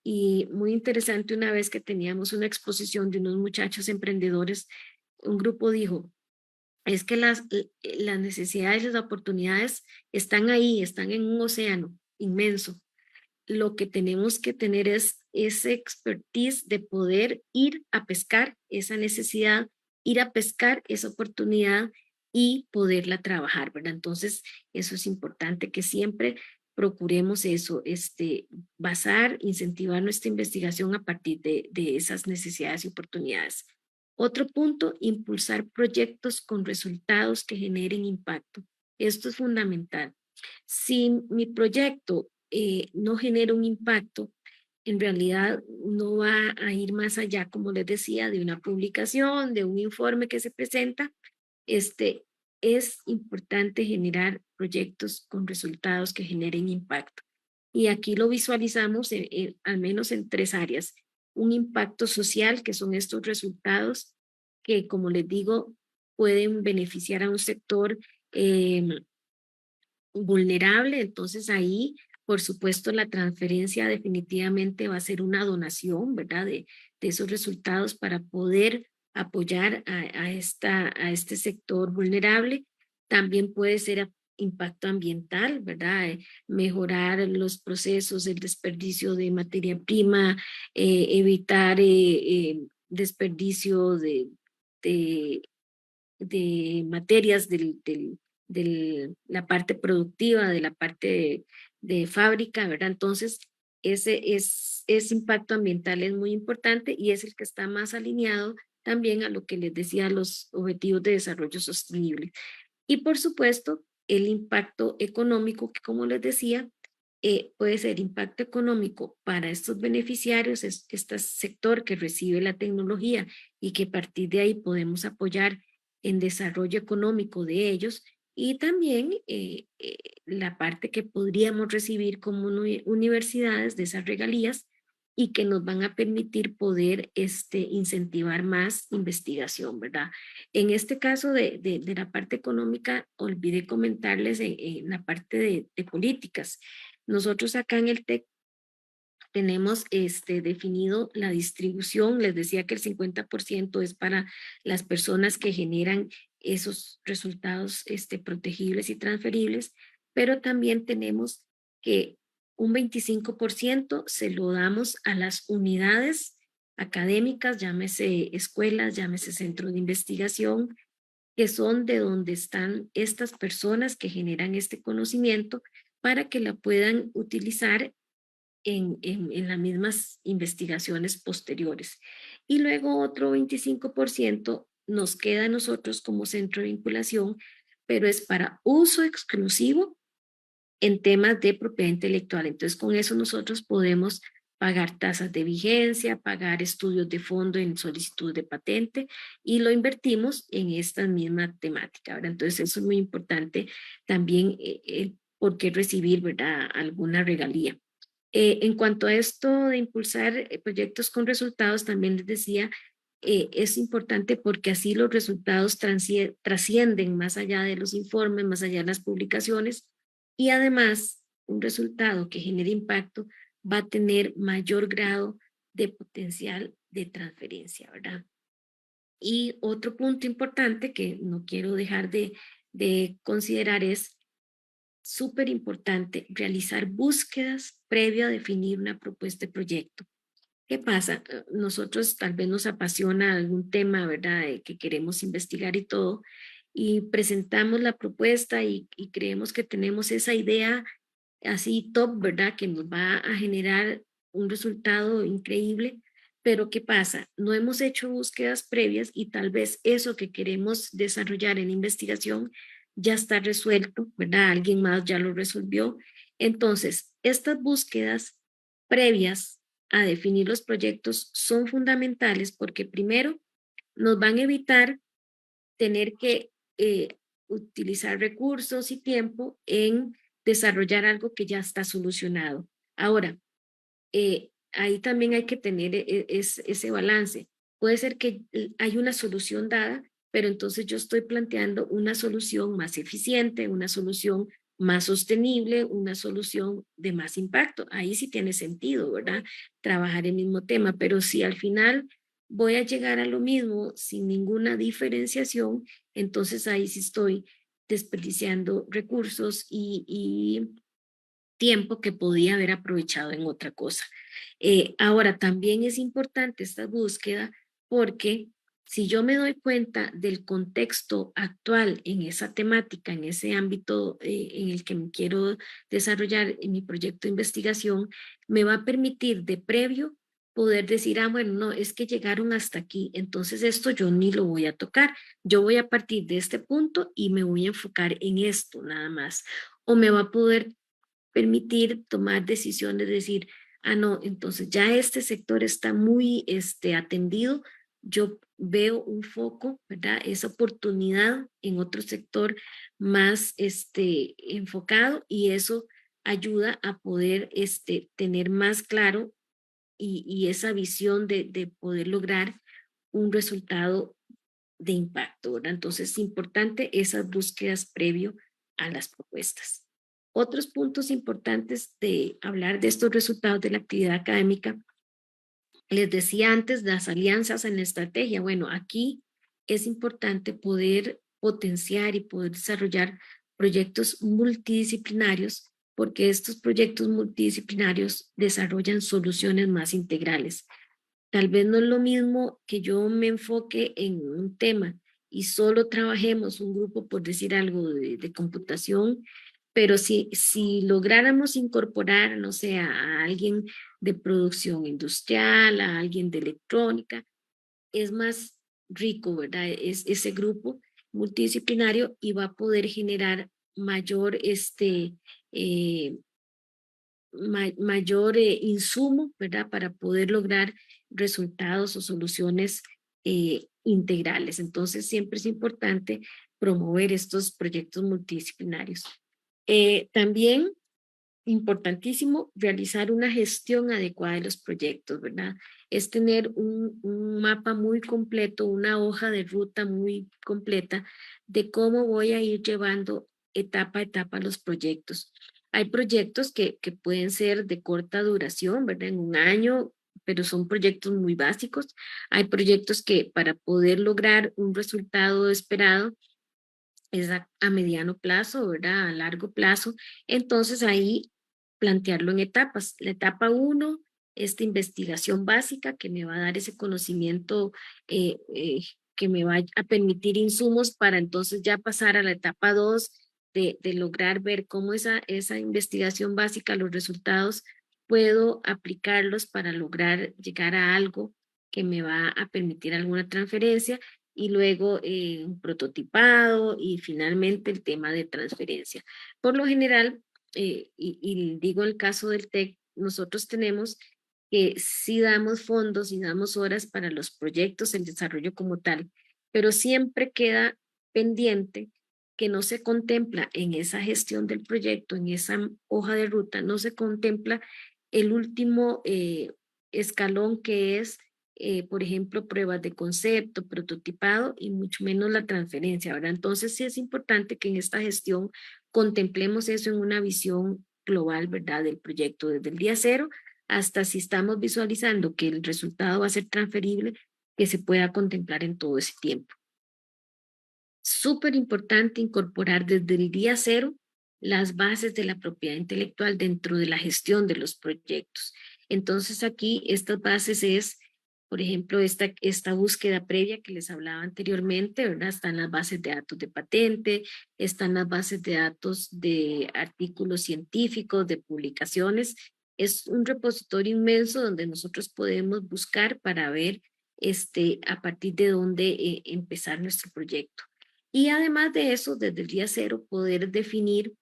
y muy interesante una vez que teníamos una exposición de unos muchachos emprendedores, un grupo dijo, es que las necesidades y las oportunidades están ahí, están en un océano inmenso. Lo que tenemos que tener es ese expertise de poder ir a pescar esa necesidad, ir a pescar esa oportunidad y poderla trabajar, ¿verdad? Entonces, eso es importante que siempre procuremos eso, basar, incentivar nuestra investigación a partir de esas necesidades y oportunidades. Otro punto, impulsar proyectos con resultados que generen impacto. Esto es fundamental. Si mi proyecto no genera un impacto, en realidad no va a ir más allá, como les decía, de una publicación, de un informe que se presenta. este, es importante generar proyectos con resultados que generen impacto. Y aquí lo visualizamos al menos en tres áreas. Un impacto social, que son estos resultados que, como les digo, pueden beneficiar a un sector vulnerable. Entonces ahí, por supuesto, la transferencia definitivamente va a ser una donación, ¿verdad? De esos resultados para poder apoyar a este sector vulnerable. También puede ser impacto ambiental, ¿verdad? Mejorar los procesos, el desperdicio de materia prima, evitar desperdicio de de materias de la parte productiva, de la parte de fábrica, ¿verdad? Entonces, ese impacto ambiental es muy importante y es el que está más alineado también a lo que les decía, los objetivos de desarrollo sostenible. Y por supuesto, el impacto económico, que como les decía, puede ser impacto económico para estos beneficiarios, este sector que recibe la tecnología y que a partir de ahí podemos apoyar en desarrollo económico de ellos y también la parte que podríamos recibir como universidades de esas regalías y que nos van a permitir poder incentivar más investigación, ¿verdad? En este caso de la parte económica, olvidé comentarles en la parte de políticas. Nosotros acá en el TEC tenemos definido la distribución. Les decía que el 50% es para las personas que generan esos resultados protegibles y transferibles, pero también tenemos que un 25% se lo damos a las unidades académicas, llámese escuelas, llámese centros de investigación, que son de donde están estas personas que generan este conocimiento para que la puedan utilizar en las mismas investigaciones posteriores. Y luego otro 25% nos queda a nosotros como centro de vinculación, pero es para uso exclusivo en temas de propiedad intelectual. Entonces, con eso nosotros podemos pagar tasas de vigencia, pagar estudios de fondo en solicitud de patente y lo invertimos en esta misma temática, ¿verdad? Entonces, eso es muy importante también, por qué recibir, ¿verdad?, alguna regalía. En cuanto a esto de impulsar proyectos con resultados, también les decía, es importante porque así los resultados trascienden más allá de los informes, más allá de las publicaciones y además un resultado que genere impacto va a tener mayor grado de potencial de transferencia, ¿verdad? Y otro punto importante que no quiero dejar de considerar es súper importante realizar búsquedas previo a definir una propuesta de proyecto. ¿Qué pasa? Nosotros tal vez nos apasiona algún tema, ¿verdad?, que queremos investigar y todo, y presentamos la propuesta y creemos que tenemos esa idea así top, ¿verdad?, que nos va a generar un resultado increíble, pero ¿qué pasa? No hemos hecho búsquedas previas y tal vez eso que queremos desarrollar en investigación ya está resuelto, ¿verdad? Alguien más ya lo resolvió. Entonces, estas búsquedas previas a definir los proyectos son fundamentales porque primero nos van a evitar tener que utilizar recursos y tiempo en desarrollar algo que ya está solucionado. Ahora, ahí también hay que tener ese balance. Puede ser que hay una solución dada, pero entonces yo estoy planteando una solución más eficiente, una solución más sostenible, una solución de más impacto. Ahí sí tiene sentido, ¿verdad? Trabajar el mismo tema, pero si al final voy a llegar a lo mismo sin ninguna diferenciación, entonces ahí sí estoy desperdiciando recursos y tiempo que podía haber aprovechado en otra cosa. Ahora, también es importante esta búsqueda porque Si yo me doy cuenta del contexto actual en esa temática, en ese ámbito en el que me quiero desarrollar en mi proyecto de investigación, me va a permitir de previo poder decir, ah, bueno, no, es que llegaron hasta aquí, entonces esto yo ni lo voy a tocar, yo voy a partir de este punto y me voy a enfocar en esto nada más. O me va a poder permitir tomar decisiones, decir, ah, no, entonces ya este sector está muy atendido, yo veo un foco, ¿verdad? Esa oportunidad en otro sector más enfocado y eso ayuda a poder tener más claro y esa visión de poder lograr un resultado de impacto, ¿verdad? Entonces es importante esas búsquedas previo a las propuestas. Otros puntos importantes de hablar de estos resultados de la actividad académica, les decía antes, las alianzas en la estrategia. Bueno, aquí es importante poder potenciar y poder desarrollar proyectos multidisciplinarios porque estos proyectos multidisciplinarios desarrollan soluciones más integrales. Tal vez no es lo mismo que yo me enfoque en un tema y solo trabajemos un grupo, por decir algo, de computación, pero si lográramos incorporar, no sé, a alguien de producción industrial, a alguien de electrónica, es más rico, ¿verdad? Es ese grupo multidisciplinario y va a poder generar mayor eh, mayor insumo, ¿verdad? Para poder lograr resultados o soluciones integrales. Entonces, siempre es importante promover estos proyectos multidisciplinarios. También importantísimo realizar una gestión adecuada de los proyectos, ¿verdad? Es tener un mapa muy completo, una hoja de ruta muy completa de cómo voy a ir llevando etapa a etapa los proyectos. Hay proyectos que pueden ser de corta duración, ¿verdad? En un año, pero son proyectos muy básicos. Hay proyectos que para poder lograr un resultado esperado es a mediano plazo, ¿verdad? A largo plazo. Entonces ahí plantearlo en etapas. La etapa uno, esta investigación básica que me va a dar ese conocimiento que me va a permitir insumos para entonces ya pasar a la etapa 2 de lograr ver cómo esa investigación básica, los resultados, puedo aplicarlos para lograr llegar a algo que me va a permitir alguna transferencia y luego un prototipado y finalmente el tema de transferencia. Por lo general, y digo el caso del TEC, nosotros tenemos que sí damos fondos y damos horas para los proyectos, el desarrollo como tal, pero siempre queda pendiente que no se contempla en esa gestión del proyecto, en esa hoja de ruta, no se contempla el último escalón que es por ejemplo, pruebas de concepto, prototipado y mucho menos la transferencia, ¿verdad? Entonces sí es importante que en esta gestión contemplemos eso en una visión global, ¿verdad? Del proyecto desde el día cero hasta si estamos visualizando que el resultado va a ser transferible, que se pueda contemplar en todo ese tiempo. Súper importante incorporar desde el día cero las bases de la propiedad intelectual dentro de la gestión de los proyectos. Entonces aquí estas bases es, por ejemplo, esta búsqueda previa que les hablaba anteriormente, ¿verdad? Están las bases de datos de patente, están las bases de datos de artículos científicos, de publicaciones. Es un repositorio inmenso donde nosotros podemos buscar para ver a partir de dónde empezar nuestro proyecto. Y además de eso, desde el día cero, poder definir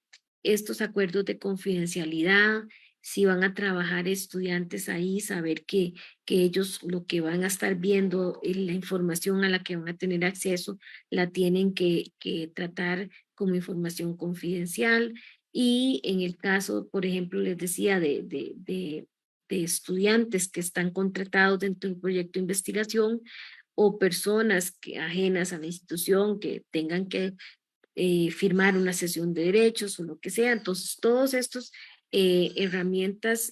estos acuerdos de confidencialidad, si van a trabajar estudiantes ahí, saber que ellos lo que van a estar viendo, la información a la que van a tener acceso, la tienen que tratar como información confidencial. Y en el caso, por ejemplo, les decía de estudiantes que están contratados dentro de un proyecto de investigación, o personas ajenas a la institución que tengan que firmar una sesión de derechos o lo que sea. Entonces, todos estos herramientas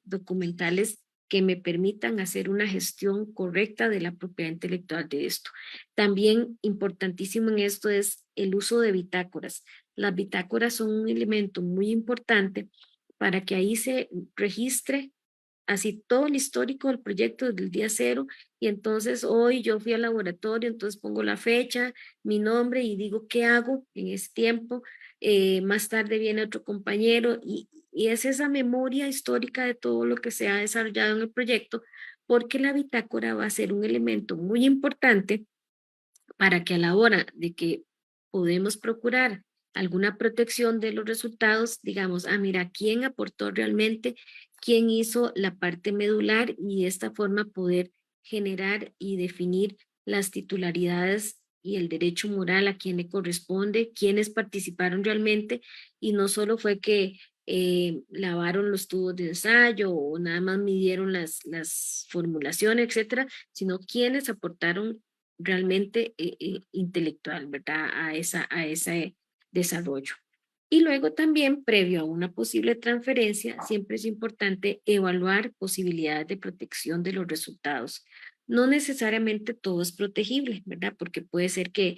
documentales que me permitan hacer una gestión correcta de la propiedad intelectual de esto. También importantísimo en esto es el uso de bitácoras. Las bitácoras son un elemento muy importante para que ahí se registre así todo el histórico del proyecto desde el día cero, y entonces hoy yo fui al laboratorio, entonces pongo la fecha, mi nombre y digo qué hago en ese tiempo. Más tarde viene otro compañero y es esa memoria histórica de todo lo que se ha desarrollado en el proyecto, porque la bitácora va a ser un elemento muy importante para que a la hora de que podemos procurar alguna protección de los resultados, digamos, ah, mira, quién aportó realmente, quién hizo la parte medular, y de esta forma poder generar y definir las titularidades y el derecho moral a quién le corresponde, quiénes participaron realmente, y no solo fue que lavaron los tubos de ensayo o nada más midieron las formulaciones, etcétera, sino quienes aportaron realmente intelectual, ¿verdad? A ese desarrollo. Y luego también, previo a una posible transferencia, siempre es importante evaluar posibilidades de protección de los resultados. No necesariamente todo es protegible, ¿verdad? Porque puede ser que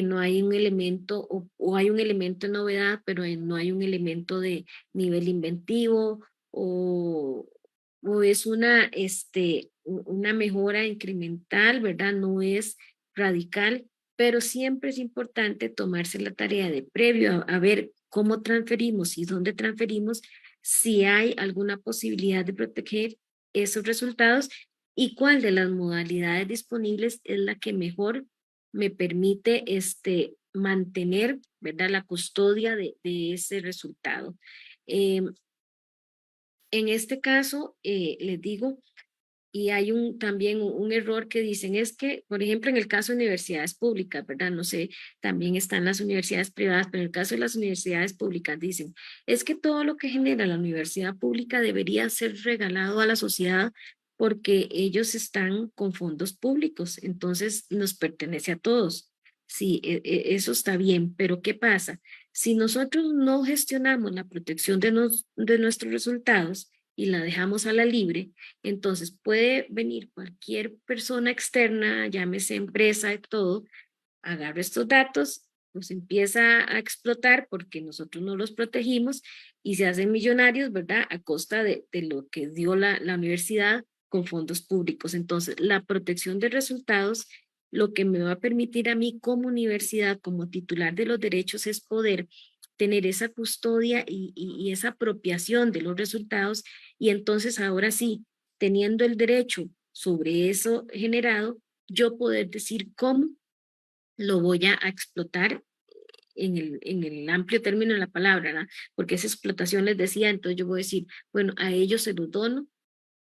no hay un elemento o hay un elemento de novedad, pero no hay un elemento de nivel inventivo o es una mejora incremental, ¿verdad? No es radical, pero siempre es importante tomarse la tarea de previo a ver cómo transferimos y dónde transferimos, si hay alguna posibilidad de proteger esos resultados y cuál de las modalidades disponibles es la que mejor me permite mantener, ¿verdad?, la custodia de ese resultado. En este caso, les digo, y hay también un error que dicen es que, por ejemplo, en el caso de universidades públicas, ¿verdad? No sé, también están las universidades privadas, pero en el caso de las universidades públicas dicen, es que todo lo que genera la universidad pública debería ser regalado a la sociedad porque ellos están con fondos públicos, entonces nos pertenece a todos. Sí, eso está bien, pero ¿qué pasa? Si nosotros no gestionamos la protección de nuestros resultados y la dejamos a la libre, entonces puede venir cualquier persona externa, llámese empresa, de todo, agarra estos datos, los empieza a explotar porque nosotros no los protegimos y se hacen millonarios, ¿verdad? A costa de lo que dio la universidad con fondos públicos. Entonces, la protección de resultados, lo que me va a permitir a mí como universidad, como titular de los derechos, es poder tener esa custodia y esa apropiación de los resultados, y entonces ahora sí, teniendo el derecho sobre eso generado, yo poder decir cómo lo voy a explotar en el amplio término de la palabra, ¿verdad? Porque esa explotación les decía, entonces yo voy a decir, bueno, a ellos se los dono,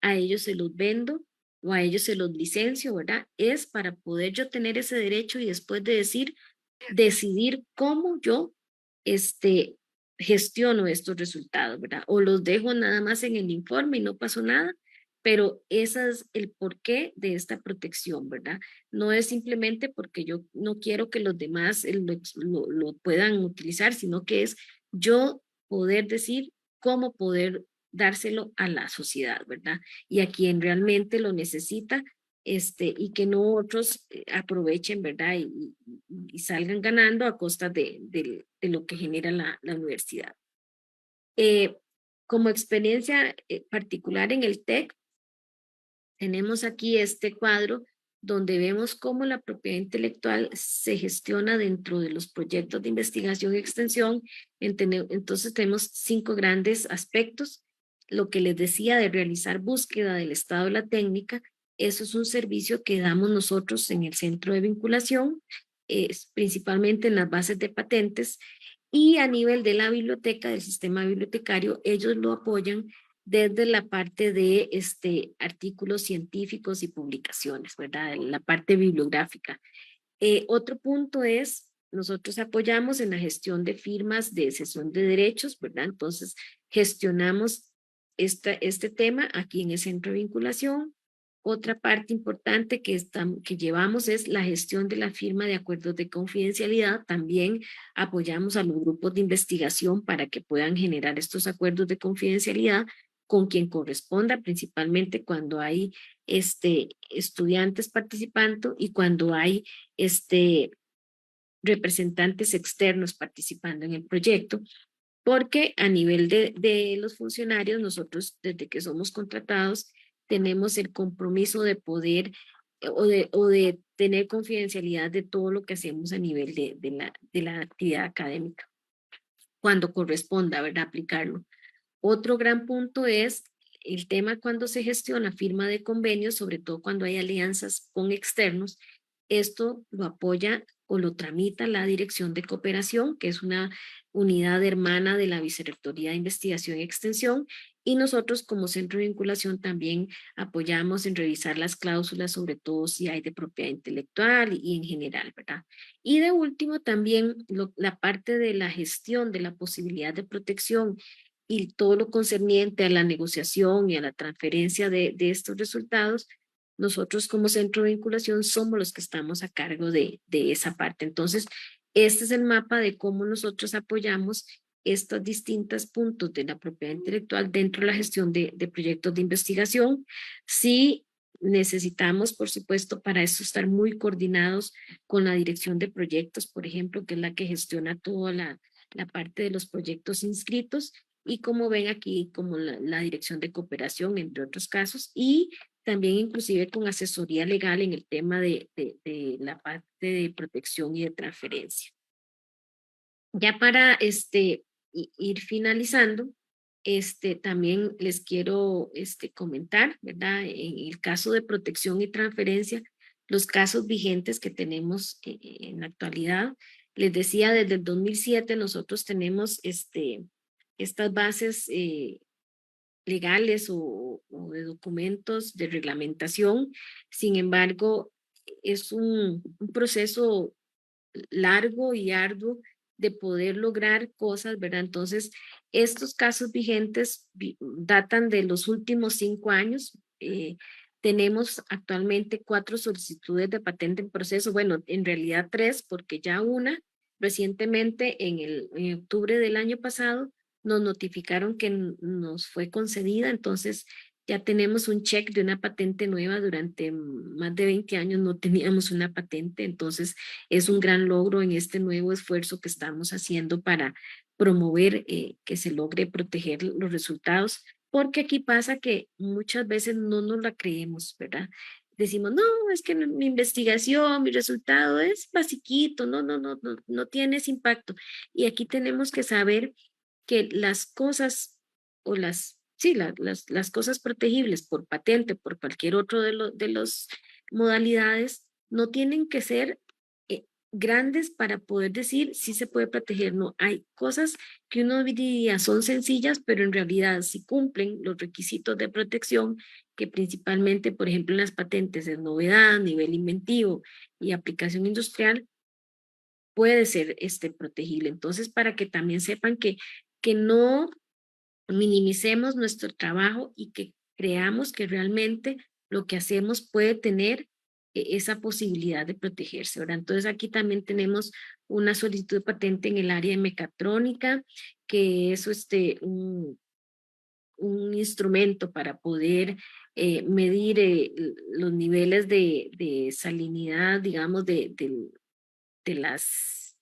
a ellos se los vendo o a ellos se los licencio, ¿verdad? Es para poder yo tener ese derecho y después de decidir cómo yo este, gestiono estos resultados, ¿verdad? O los dejo nada más en el informe y no pasó nada, pero ese es el porqué de esta protección, ¿verdad? No es simplemente porque yo no quiero que los demás lo puedan utilizar, sino que es yo poder decir cómo poder dárselo a la sociedad, ¿verdad? Y a quien realmente lo necesita, y que no otros aprovechen, ¿verdad? Y salgan ganando a costa de lo que genera la universidad. Eh, como experiencia particular en el TEC, tenemos aquí este cuadro donde vemos cómo la propiedad intelectual se gestiona dentro de los proyectos de investigación y extensión. Entonces tenemos 5 grandes aspectos. Lo que les decía de realizar búsqueda del estado de la técnica, eso es un servicio que damos nosotros en el centro de vinculación, principalmente en las bases de patentes, y a nivel de la biblioteca, del sistema bibliotecario, ellos lo apoyan desde la parte de artículos científicos y publicaciones, ¿verdad? La parte bibliográfica. Otro punto es, nosotros apoyamos en la gestión de firmas de cesión de derechos, ¿verdad? Entonces, gestionamos este tema aquí en el centro de vinculación. Otra parte importante que llevamos es la gestión de la firma de acuerdos de confidencialidad. También apoyamos a los grupos de investigación para que puedan generar estos acuerdos de confidencialidad con quien corresponda, principalmente cuando hay estudiantes participando y cuando hay representantes externos participando en el proyecto. porque a nivel de los funcionarios, nosotros desde que somos contratados, tenemos el compromiso de poder o de tener confidencialidad de todo lo que hacemos a nivel de la actividad académica, cuando corresponda, ¿verdad? Aplicarlo. Otro gran punto es el tema cuando se gestiona firma de convenios, sobre todo cuando hay alianzas con externos. Esto lo apoya o lo tramita la Dirección de Cooperación, que es una unidad hermana de la Vicerrectoría de Investigación y Extensión, y nosotros como centro de vinculación también apoyamos en revisar las cláusulas, sobre todo si hay de propiedad intelectual y en general, ¿verdad? Y de último también la parte de la gestión de la posibilidad de protección y todo lo concerniente a la negociación y a la transferencia de estos resultados, nosotros como centro de vinculación somos los que estamos a cargo de esa parte. Entonces, este es el mapa de cómo nosotros apoyamos estos distintos puntos de la propiedad intelectual dentro de la gestión de proyectos de investigación. Sí necesitamos, por supuesto, para eso estar muy coordinados con la dirección de proyectos, por ejemplo, que es la que gestiona toda la parte de los proyectos inscritos, y como ven aquí, como la dirección de cooperación, entre otros casos, y también inclusive con asesoría legal en el tema de la parte de protección y de transferencia. Ya para ir finalizando, también les quiero comentar, ¿verdad? En el caso de protección y transferencia, los casos vigentes que tenemos en la actualidad, les decía, desde el 2007 nosotros tenemos estas bases legales o de documentos de reglamentación. Sin embargo, es un proceso largo y arduo de poder lograr cosas, ¿verdad? Entonces, estos casos vigentes datan de los últimos 5 años. Tenemos actualmente 4 solicitudes de patente en proceso, bueno, en realidad 3, porque ya una recientemente en octubre del año pasado nos notificaron que nos fue concedida, entonces ya tenemos un check de una patente nueva. Durante más de 20 años no teníamos una patente, entonces es un gran logro en este nuevo esfuerzo que estamos haciendo para promover que se logre proteger los resultados, porque aquí pasa que muchas veces no nos la creemos, ¿verdad? Decimos, no, es que mi investigación, mi resultado es basiquito, no tiene ese impacto. Y aquí tenemos que saber que las cosas o sí, las cosas protegibles por patente, por cualquier otro de los modalidades, no tienen que ser grandes para poder decir si se puede proteger. No, hay cosas que uno diría son sencillas, pero en realidad si cumplen los requisitos de protección, que principalmente, por ejemplo, en las patentes es novedad, nivel inventivo y aplicación industrial, puede ser protegible. Entonces, para que también sepan que no minimicemos nuestro trabajo y que creamos que realmente lo que hacemos puede tener esa posibilidad de protegerse, ¿verdad? Entonces aquí también tenemos una solicitud de patente en el área de mecatrónica, que es un instrumento para poder medir los niveles de salinidad, digamos, de las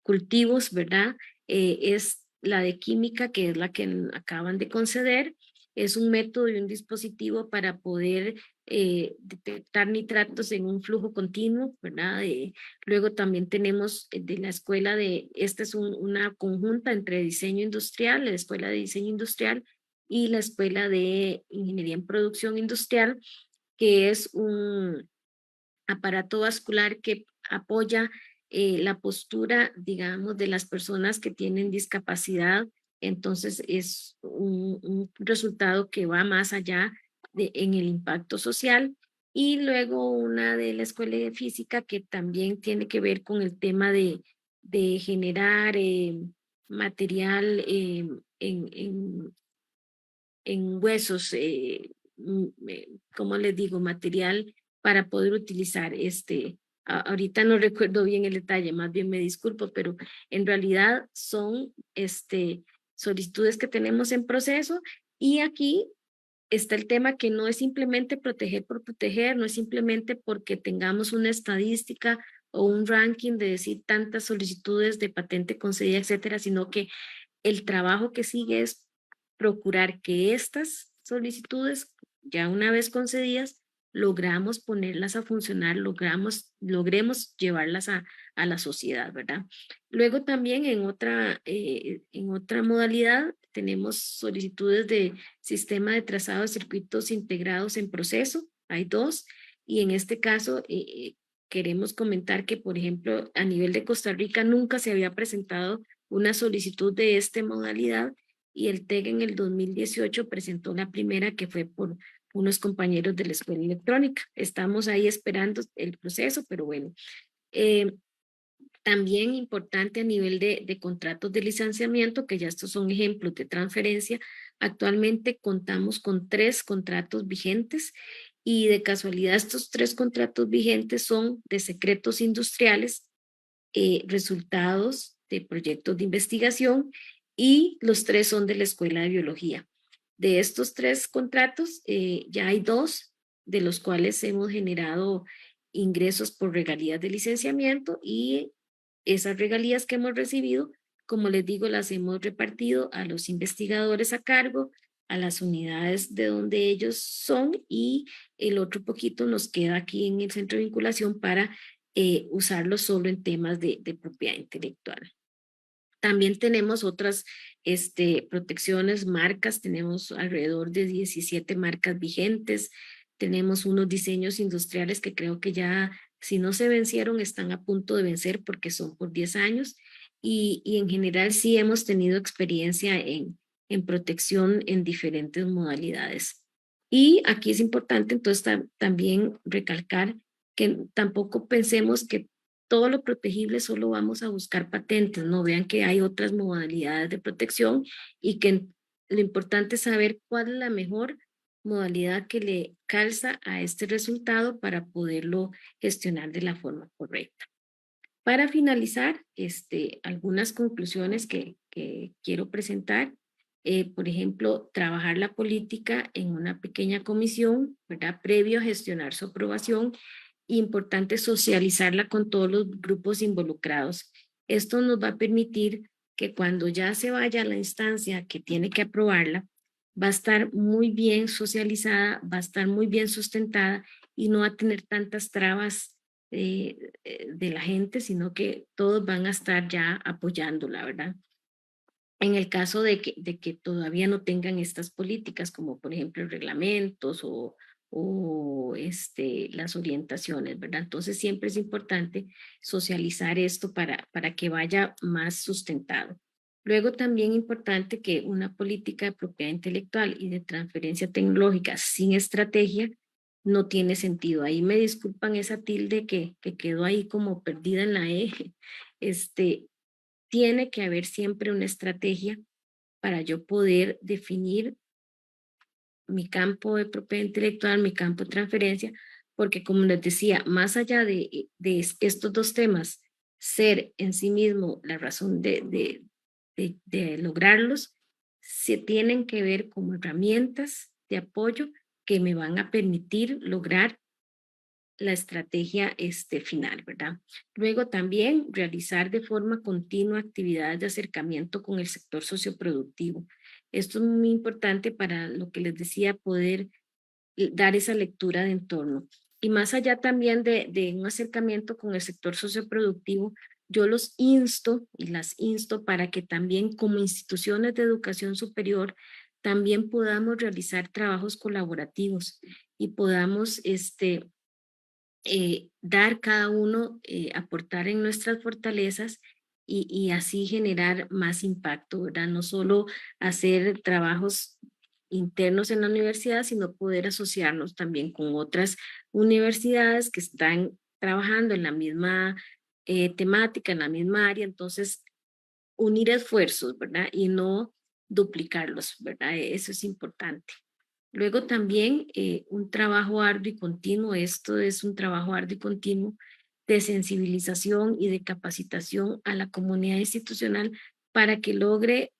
cultivos, ¿verdad? Es la de química, que es la que acaban de conceder. Es un método y un dispositivo para poder detectar nitratos en un flujo continuo, ¿verdad? Luego también tenemos de la escuela esta es una conjunta entre diseño industrial, la escuela de diseño industrial y la escuela de ingeniería en producción industrial, que es un aparato vascular que apoya la postura, digamos, de las personas que tienen discapacidad. Entonces es un resultado que va más allá en el impacto social. Y luego una de la escuela de física que también tiene que ver con el tema de generar material en huesos, ¿cómo les digo? Material para poder utilizar ahorita no recuerdo bien el detalle, más bien me disculpo, pero en realidad son solicitudes que tenemos en proceso, y aquí está el tema que no es simplemente proteger por proteger, no es simplemente porque tengamos una estadística o un ranking de decir tantas solicitudes de patente concedida, etcétera, sino que El trabajo que sigue es procurar que estas solicitudes, ya una vez concedidas, logramos ponerlas a funcionar, logremos llevarlas a la sociedad, ¿verdad? Luego también en otra modalidad tenemos solicitudes de sistema de trazado de circuitos integrados en proceso, hay dos, y en este caso queremos comentar que, por ejemplo, a nivel de Costa Rica nunca se había presentado una solicitud de esta modalidad y el TEC en el 2018 presentó la primera que fue por unos compañeros de la escuela electrónica. Estamos ahí esperando el proceso, pero bueno. Eh, También importante a nivel de contratos de licenciamiento, que ya estos son ejemplos de transferencia. Actualmente contamos con 3 contratos vigentes y de casualidad estos 3 contratos vigentes son de secretos industriales, resultados de proyectos de investigación y los 3 son de la Escuela de Biología. De estos 3 contratos, ya hay 2 de los cuales hemos generado ingresos por regalías de licenciamiento y esas regalías que hemos recibido, como les digo, las hemos repartido a los investigadores a cargo, a las unidades de donde ellos son y el otro poquito nos queda aquí en el centro de vinculación para usarlo solo en temas de propiedad intelectual. También tenemos otras protecciones, marcas, tenemos alrededor de 17 marcas vigentes, tenemos unos diseños industriales que creo que ya, si no se vencieron, están a punto de vencer porque son por 10 años y en general sí hemos tenido experiencia en protección en diferentes modalidades. Y aquí es importante entonces también recalcar que tampoco pensemos que todo lo protegible solo vamos a buscar patentes, no vean que hay otras modalidades de protección y que lo importante es saber cuál es la mejor modalidad que le calza a este resultado para poderlo gestionar de la forma correcta. Para finalizar, algunas conclusiones que quiero presentar. Por ejemplo, trabajar la política en una pequeña comisión, ¿verdad? Previo a gestionar su aprobación. Importante socializarla con todos los grupos involucrados. Esto nos va a permitir que cuando ya se vaya a la instancia que tiene que aprobarla, va a estar muy bien socializada, va a estar muy bien sustentada y no va a tener tantas trabas de la gente, sino que todos van a estar ya apoyándola, ¿verdad? En el caso de que todavía no tengan estas políticas, como por ejemplo reglamentos o las orientaciones, ¿verdad? Entonces siempre es importante socializar esto para que vaya más sustentado. Luego también importante que una política de propiedad intelectual y de transferencia tecnológica sin estrategia no tiene sentido. Ahí me disculpan esa tilde que quedó ahí como perdida en la E. Tiene que haber siempre una estrategia para yo poder definir mi campo de propiedad intelectual, mi campo de transferencia, porque como les decía, más allá de estos dos temas, ser en sí mismo la razón de lograrlos, se tienen que ver como herramientas de apoyo que me van a permitir lograr la estrategia final, ¿verdad? Luego también realizar de forma continua actividades de acercamiento con el sector socioproductivo. Esto es muy importante para lo que les decía, poder dar esa lectura de entorno. Y más allá también de un acercamiento con el sector socioproductivo, yo los insto y las insto para que también como instituciones de educación superior también podamos realizar trabajos colaborativos y podamos dar cada uno, aportar en nuestras fortalezas y así generar más impacto, ¿verdad? No solo hacer trabajos internos en la universidad, sino poder asociarnos también con otras universidades que están trabajando en la misma temática, en la misma área, entonces unir esfuerzos, ¿verdad? Y no duplicarlos, ¿verdad? Eso es importante. Luego también un trabajo arduo y continuo, esto es un trabajo arduo y continuo de sensibilización y de capacitación a la comunidad institucional para que logre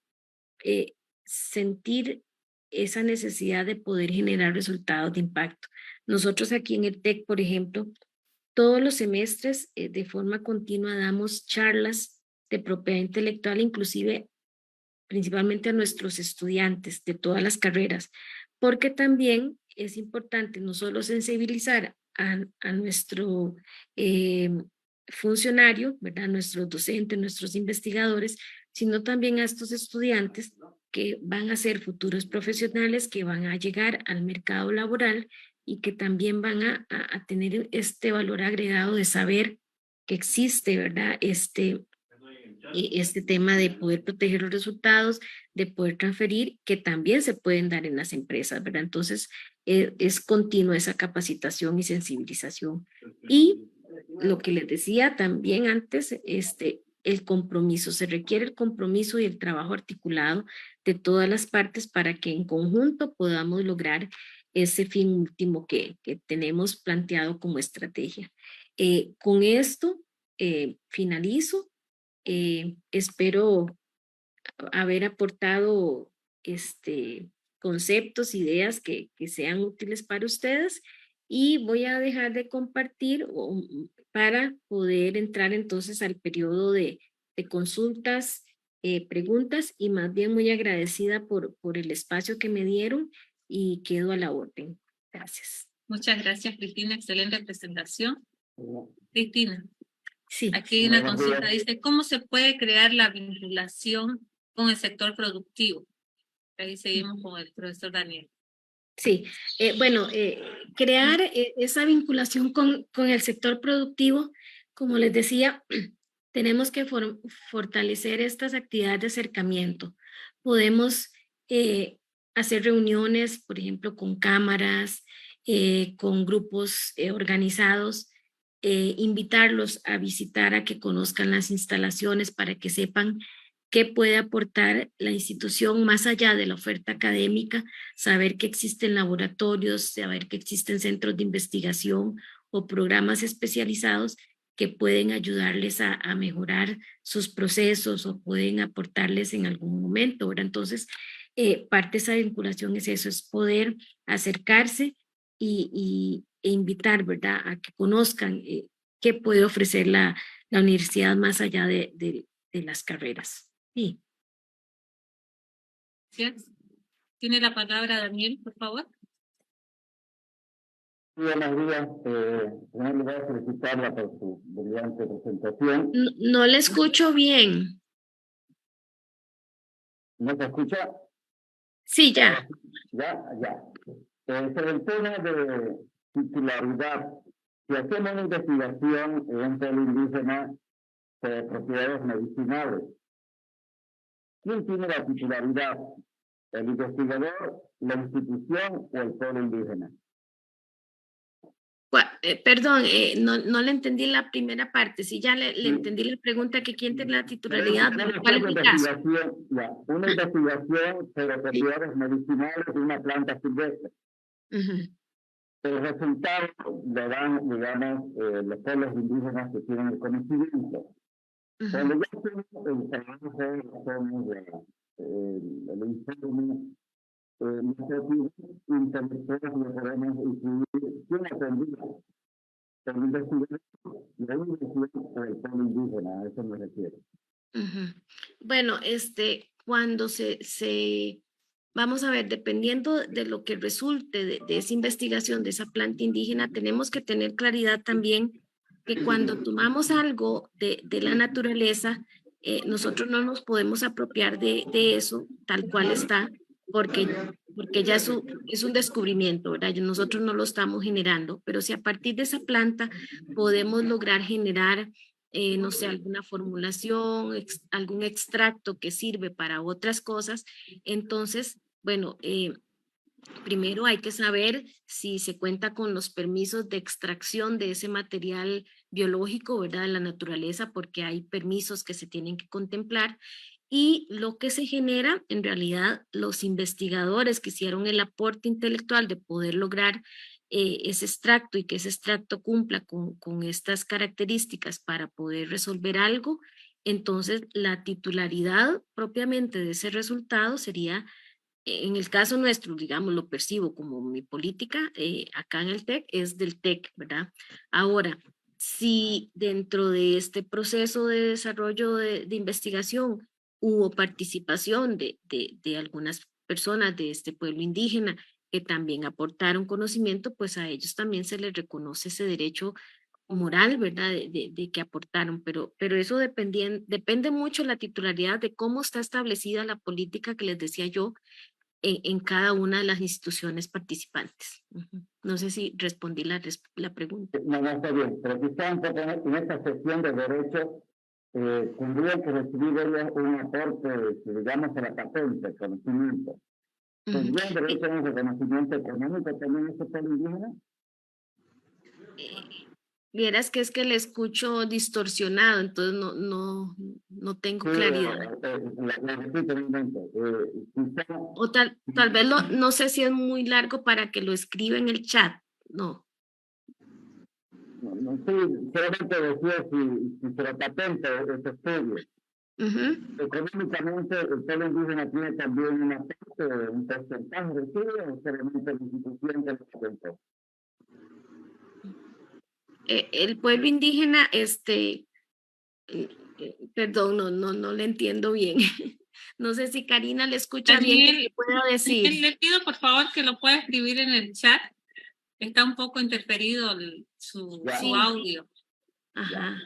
sentir esa necesidad de poder generar resultados de impacto. Nosotros aquí en el TEC, por ejemplo, todos los semestres de forma continua damos charlas de propiedad intelectual, inclusive principalmente a nuestros estudiantes de todas las carreras, porque también es importante no solo sensibilizar a nuestro funcionario, ¿verdad? Nuestros docentes, nuestros investigadores, sino también a estos estudiantes que van a ser futuros profesionales, que van a llegar al mercado laboral y que también van a tener este valor agregado de saber que existe, ¿verdad? Este tema de poder proteger los resultados, de poder transferir, que también se pueden dar en las empresas, ¿verdad? Entonces, es continua esa capacitación y sensibilización. Y lo que les decía también antes, el compromiso, se requiere el compromiso y el trabajo articulado de todas las partes para que en conjunto podamos lograr ese fin último que tenemos planteado como estrategia. Con esto finalizo. Espero haber aportado conceptos, ideas que sean útiles para ustedes y voy a dejar de compartir para poder entrar entonces al periodo de consultas, preguntas y más bien muy agradecida por el espacio que me dieron y quedo a la orden. Gracias. Muchas gracias, Cristina. Excelente presentación. Cristina, Sí. aquí una consulta dice, ¿cómo se puede crear la vinculación con el sector productivo? Ahí seguimos con el profesor Daniel. Sí, bueno, crear esa vinculación con el sector productivo, como les decía, tenemos que fortalecer estas actividades de acercamiento. Podemos hacer reuniones, por ejemplo, con cámaras, con grupos organizados, invitarlos a visitar, a que conozcan las instalaciones para que sepan qué puede aportar la institución más allá de la oferta académica, saber que existen laboratorios, saber que existen centros de investigación o programas especializados que pueden ayudarles a mejorar sus procesos o pueden aportarles en algún momento, ¿verdad? Entonces, parte de esa vinculación es eso, es poder acercarse e invitar, ¿verdad? A que conozcan qué puede ofrecer la universidad más allá de las carreras. Sí. Gracias. Tiene la palabra Daniel, por favor. Buenos días. En primer lugar, felicitarla por su brillante presentación. No le escucho bien. ¿No se escucha? Sí, ya. Ya. Sobre el tema de titularidad, si hacemos una investigación en un pueblo indígena sobre propiedades medicinales, ¿quién tiene la titularidad? ¿El investigador, la institución o el pueblo indígena? Perdón, no le entendí la primera parte. Sí, ya le entendí la pregunta que quién tiene la titularidad. ¿Cuál es mi caso? Una investigación sobre propiedades medicinales de una planta silvestre. El resultado lo dan, digamos, los pueblos indígenas que tienen el conocimiento. Cuando ya hacemos el trabajo, el informe, nosotros intelectuales lo podemos incluir. ¿Quién atendía? El investigador, la investigación o el pueblo indígena, a eso me refiero. Bueno, cuando vamos a ver, dependiendo de lo que resulte de esa investigación, de esa planta indígena, tenemos que tener claridad también que cuando tomamos algo de la naturaleza, nosotros no nos podemos apropiar de eso tal cual está, porque ya es un descubrimiento, ¿verdad? Nosotros no lo estamos generando, pero si a partir de esa planta podemos lograr generar no sé, alguna formulación, algún extracto que sirve para otras cosas, entonces, bueno, primero hay que saber si se cuenta con los permisos de extracción de ese material biológico, ¿verdad? De la naturaleza, porque hay permisos que se tienen que contemplar. Y lo que se genera, en realidad, los investigadores que hicieron el aporte intelectual de poder lograr ese extracto y que ese extracto cumpla con estas características para poder resolver algo, entonces la titularidad propiamente de ese resultado sería en el caso nuestro, digamos, lo percibo como mi política, acá en el TEC es del TEC, ¿verdad? Ahora, si dentro de este proceso de desarrollo de investigación hubo participación de algunas personas de este pueblo indígena que también aportaron conocimiento, pues a ellos también se les reconoce ese derecho moral, ¿verdad? De que aportaron, pero eso depende mucho la titularidad de cómo está establecida la política que les decía yo en cada una de las instituciones participantes. No sé si respondí la pregunta. No, no está bien, pero quizá un poco en esta sección de derechos tendrían que recibir ellos un aporte, digamos, a la patente, conocimiento. ¿Tendrían derecho a un reconocimiento económico también este pueblo indígena? Vieras que es que le escucho distorsionado, entonces no tengo claridad. La repito un momento. O tal vez no sé si es muy largo para que lo escriba en el chat. No. Sí, solamente decía si se lo patente este estudio. Económicamente, el pueblo indígena tiene también una parte, un porcentaje de estudio, o solamente la institución que lo patentó. El pueblo indígena, perdón, no le entiendo bien. No sé si Karina le escucha bien, ¿qué le puedo decir? Le pido por favor que lo pueda escribir en el chat. Está un poco interferido su audio. Ajá.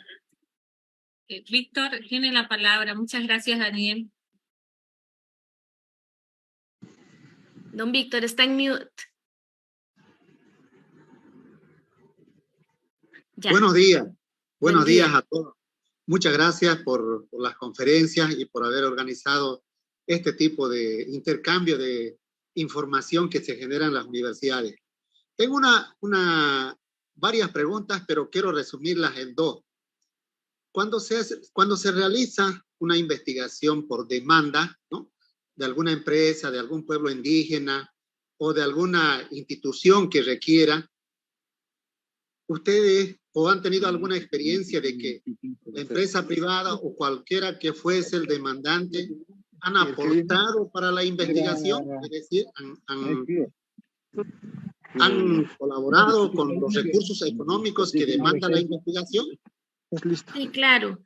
Víctor tiene la palabra. Muchas gracias, Daniel. Don Víctor, está en mute. Ya. Buenos días a todos. Muchas gracias por las conferencias y por haber organizado este tipo de intercambio de información que se genera en las universidades. Tengo varias preguntas, pero quiero resumirlas en dos. Cuando se realiza una investigación por demanda, ¿no?, de alguna empresa, de algún pueblo indígena o de alguna institución que requiera, ¿ustedes o han tenido alguna experiencia de que la empresa privada o cualquiera que fuese el demandante han aportado para la investigación? Es decir, ¿han colaborado con los recursos económicos que demanda la investigación? Sí, claro.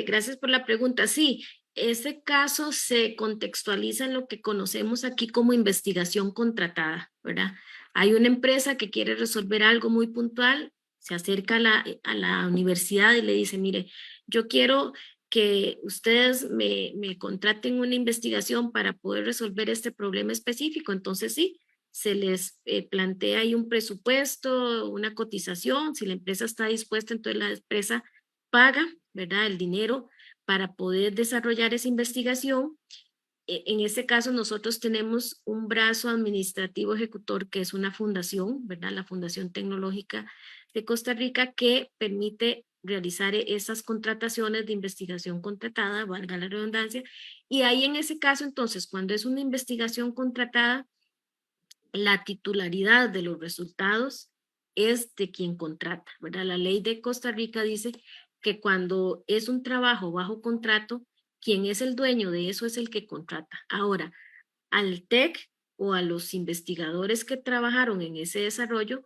Gracias por la pregunta. Sí, ese caso se contextualiza en lo que conocemos aquí como investigación contratada, ¿verdad? Hay una empresa que quiere resolver algo muy puntual, se acerca a la universidad y le dice, mire, yo quiero que ustedes me contraten una investigación para poder resolver este problema específico. Entonces sí, se les plantea ahí un presupuesto, una cotización, si la empresa está dispuesta, entonces la empresa paga, ¿verdad?, el dinero para poder desarrollar esa investigación. En este caso nosotros tenemos un brazo administrativo ejecutor que es una fundación, ¿verdad?, la Fundación Tecnológica de Costa Rica, que permite realizar esas contrataciones de investigación contratada, valga la redundancia, y ahí en ese caso entonces cuando es una investigación contratada, la titularidad de los resultados es de quien contrata, ¿verdad? La ley de Costa Rica dice que cuando es un trabajo bajo contrato, quien es el dueño de eso es el que contrata. Ahora, al TEC o a los investigadores que trabajaron en ese desarrollo,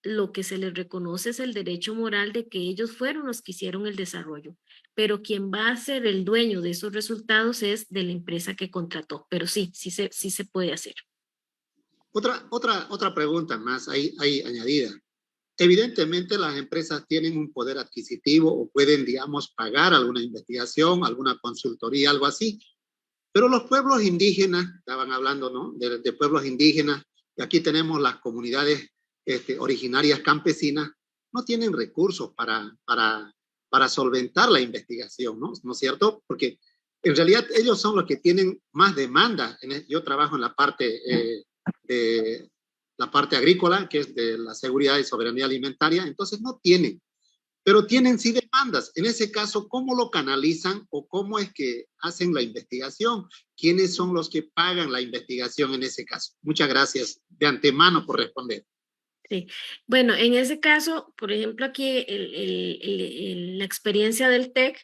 lo que se les reconoce es el derecho moral de que ellos fueron los que hicieron el desarrollo, pero quien va a ser el dueño de esos resultados es de la empresa que contrató, pero sí se puede hacer. Otra pregunta más ahí añadida. Evidentemente las empresas tienen un poder adquisitivo o pueden, digamos, pagar alguna investigación, alguna consultoría, algo así. Pero los pueblos indígenas, estaban hablando, ¿no?, de pueblos indígenas, y aquí tenemos las comunidades originarias campesinas, no tienen recursos para solventar la investigación, ¿no es cierto? Porque en realidad ellos son los que tienen más demanda. Yo trabajo en la parte de la parte agrícola, que es de la seguridad y soberanía alimentaria, entonces no tienen, pero tienen sí demandas. En ese caso, ¿cómo lo canalizan o cómo es que hacen la investigación? ¿Quiénes son los que pagan la investigación en ese caso? Muchas gracias de antemano por responder. Sí, bueno, en ese caso, por ejemplo, aquí la experiencia del TEC,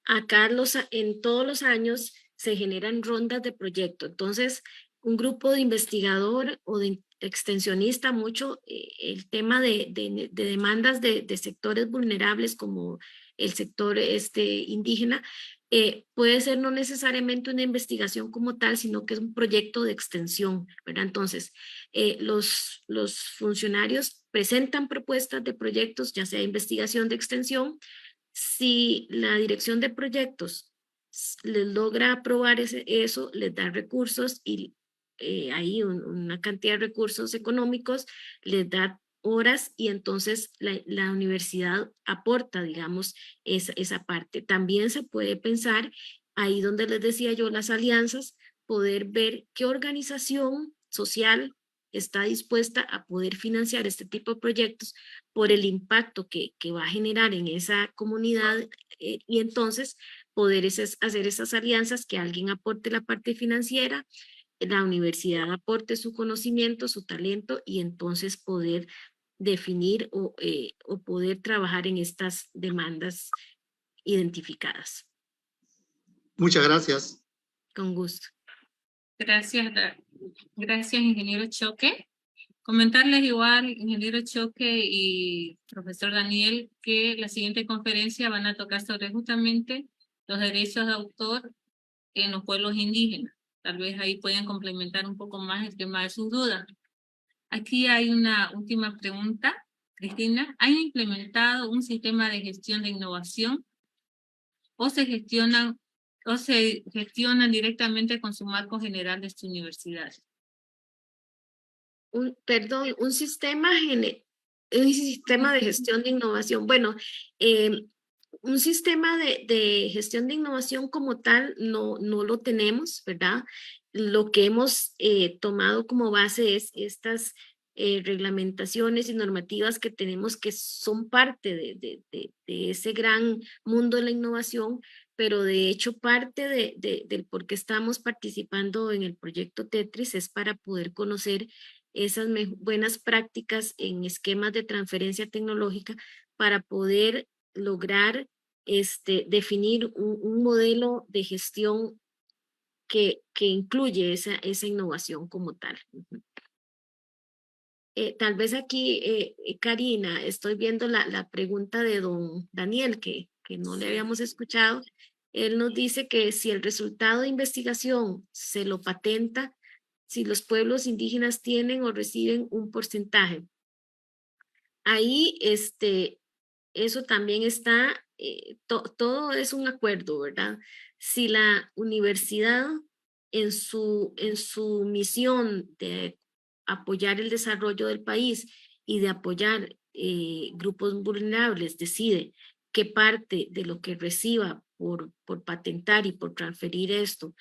acá en todos los años se generan rondas de proyecto. Entonces, un grupo de investigador o de extensionista, mucho el tema de demandas de sectores vulnerables como el sector indígena, puede ser no necesariamente una investigación como tal, sino que es un proyecto de extensión, ¿verdad? Entonces, los funcionarios presentan propuestas de proyectos, ya sea investigación de extensión. Si la dirección de proyectos les logra aprobar eso, les da recursos y ahí una cantidad de recursos económicos, les da horas y entonces la universidad aporta, digamos, esa parte. También se puede pensar, ahí donde les decía yo, las alianzas, poder ver qué organización social está dispuesta a poder financiar este tipo de proyectos por el impacto que va a generar en esa comunidad y entonces poder hacer esas alianzas, que alguien aporte la parte financiera, la universidad aporte su conocimiento, su talento y entonces poder definir o poder trabajar en estas demandas identificadas. Muchas gracias. Con gusto. Gracias, gracias, ingeniero Choque. Comentarles igual, ingeniero Choque y profesor Daniel, que la siguiente conferencia van a tocar sobre justamente los derechos de autor en los pueblos indígenas. Tal vez ahí pueden complementar un poco más el tema de sus dudas. Aquí hay una última pregunta, Cristina. ¿Han implementado un sistema de gestión de innovación o se gestionan directamente con su marco general de su universidad? Perdón, un sistema de gestión de innovación. Bueno, un sistema de gestión de innovación como tal no lo tenemos, ¿verdad? Lo que hemos tomado como base es estas reglamentaciones y normativas que tenemos que son parte de ese gran mundo de la innovación, pero de hecho parte del por qué estamos participando en el proyecto Tetris es para poder conocer esas buenas prácticas en esquemas de transferencia tecnológica para poder lograr definir un modelo de gestión que incluye esa innovación como tal. Tal vez aquí, Karina, estoy viendo la pregunta de don Daniel, que no le habíamos escuchado. Él nos dice que si el resultado de investigación se lo patenta, si los pueblos indígenas tienen o reciben un porcentaje. Ahí, eso también está, todo es un acuerdo, ¿verdad? Si la universidad en su misión de apoyar el desarrollo del país y de apoyar grupos vulnerables decide qué parte de lo que reciba por patentar y por transferir esto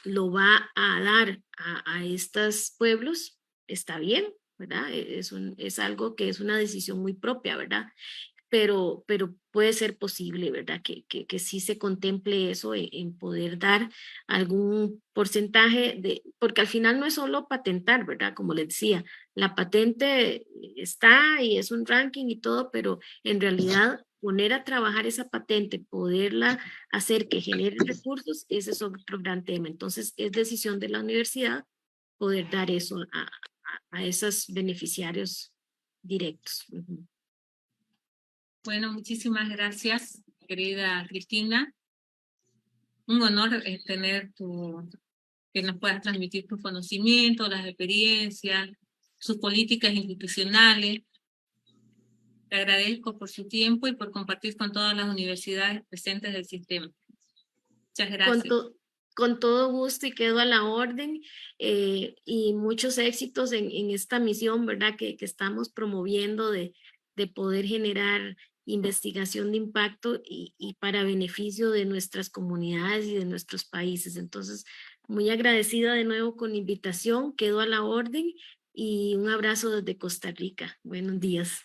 lo va a dar a estos pueblos, está bien, ¿verdad? Es algo que es una decisión muy propia, ¿verdad? Pero puede ser posible, ¿verdad? Que sí se contemple eso en poder dar algún porcentaje porque al final no es solo patentar, ¿verdad? Como les decía, la patente está y es un ranking y todo, pero en realidad poner a trabajar esa patente, poderla hacer que genere recursos, ese es otro gran tema. Entonces, es decisión de la universidad poder dar eso a esos beneficiarios directos. Uh-huh. Bueno, muchísimas gracias, querida Cristina. Un honor tener que nos puedas transmitir tus conocimientos, las experiencias, sus políticas institucionales. Te agradezco por su tiempo y por compartir con todas las universidades presentes del sistema. Muchas gracias. Con todo gusto y quedo a la orden y muchos éxitos en esta misión, ¿verdad? Que estamos promoviendo de poder generar investigación de impacto y para beneficio de nuestras comunidades y de nuestros países. Entonces, muy agradecida de nuevo con la invitación, quedo a la orden y un abrazo desde Costa Rica. Buenos días.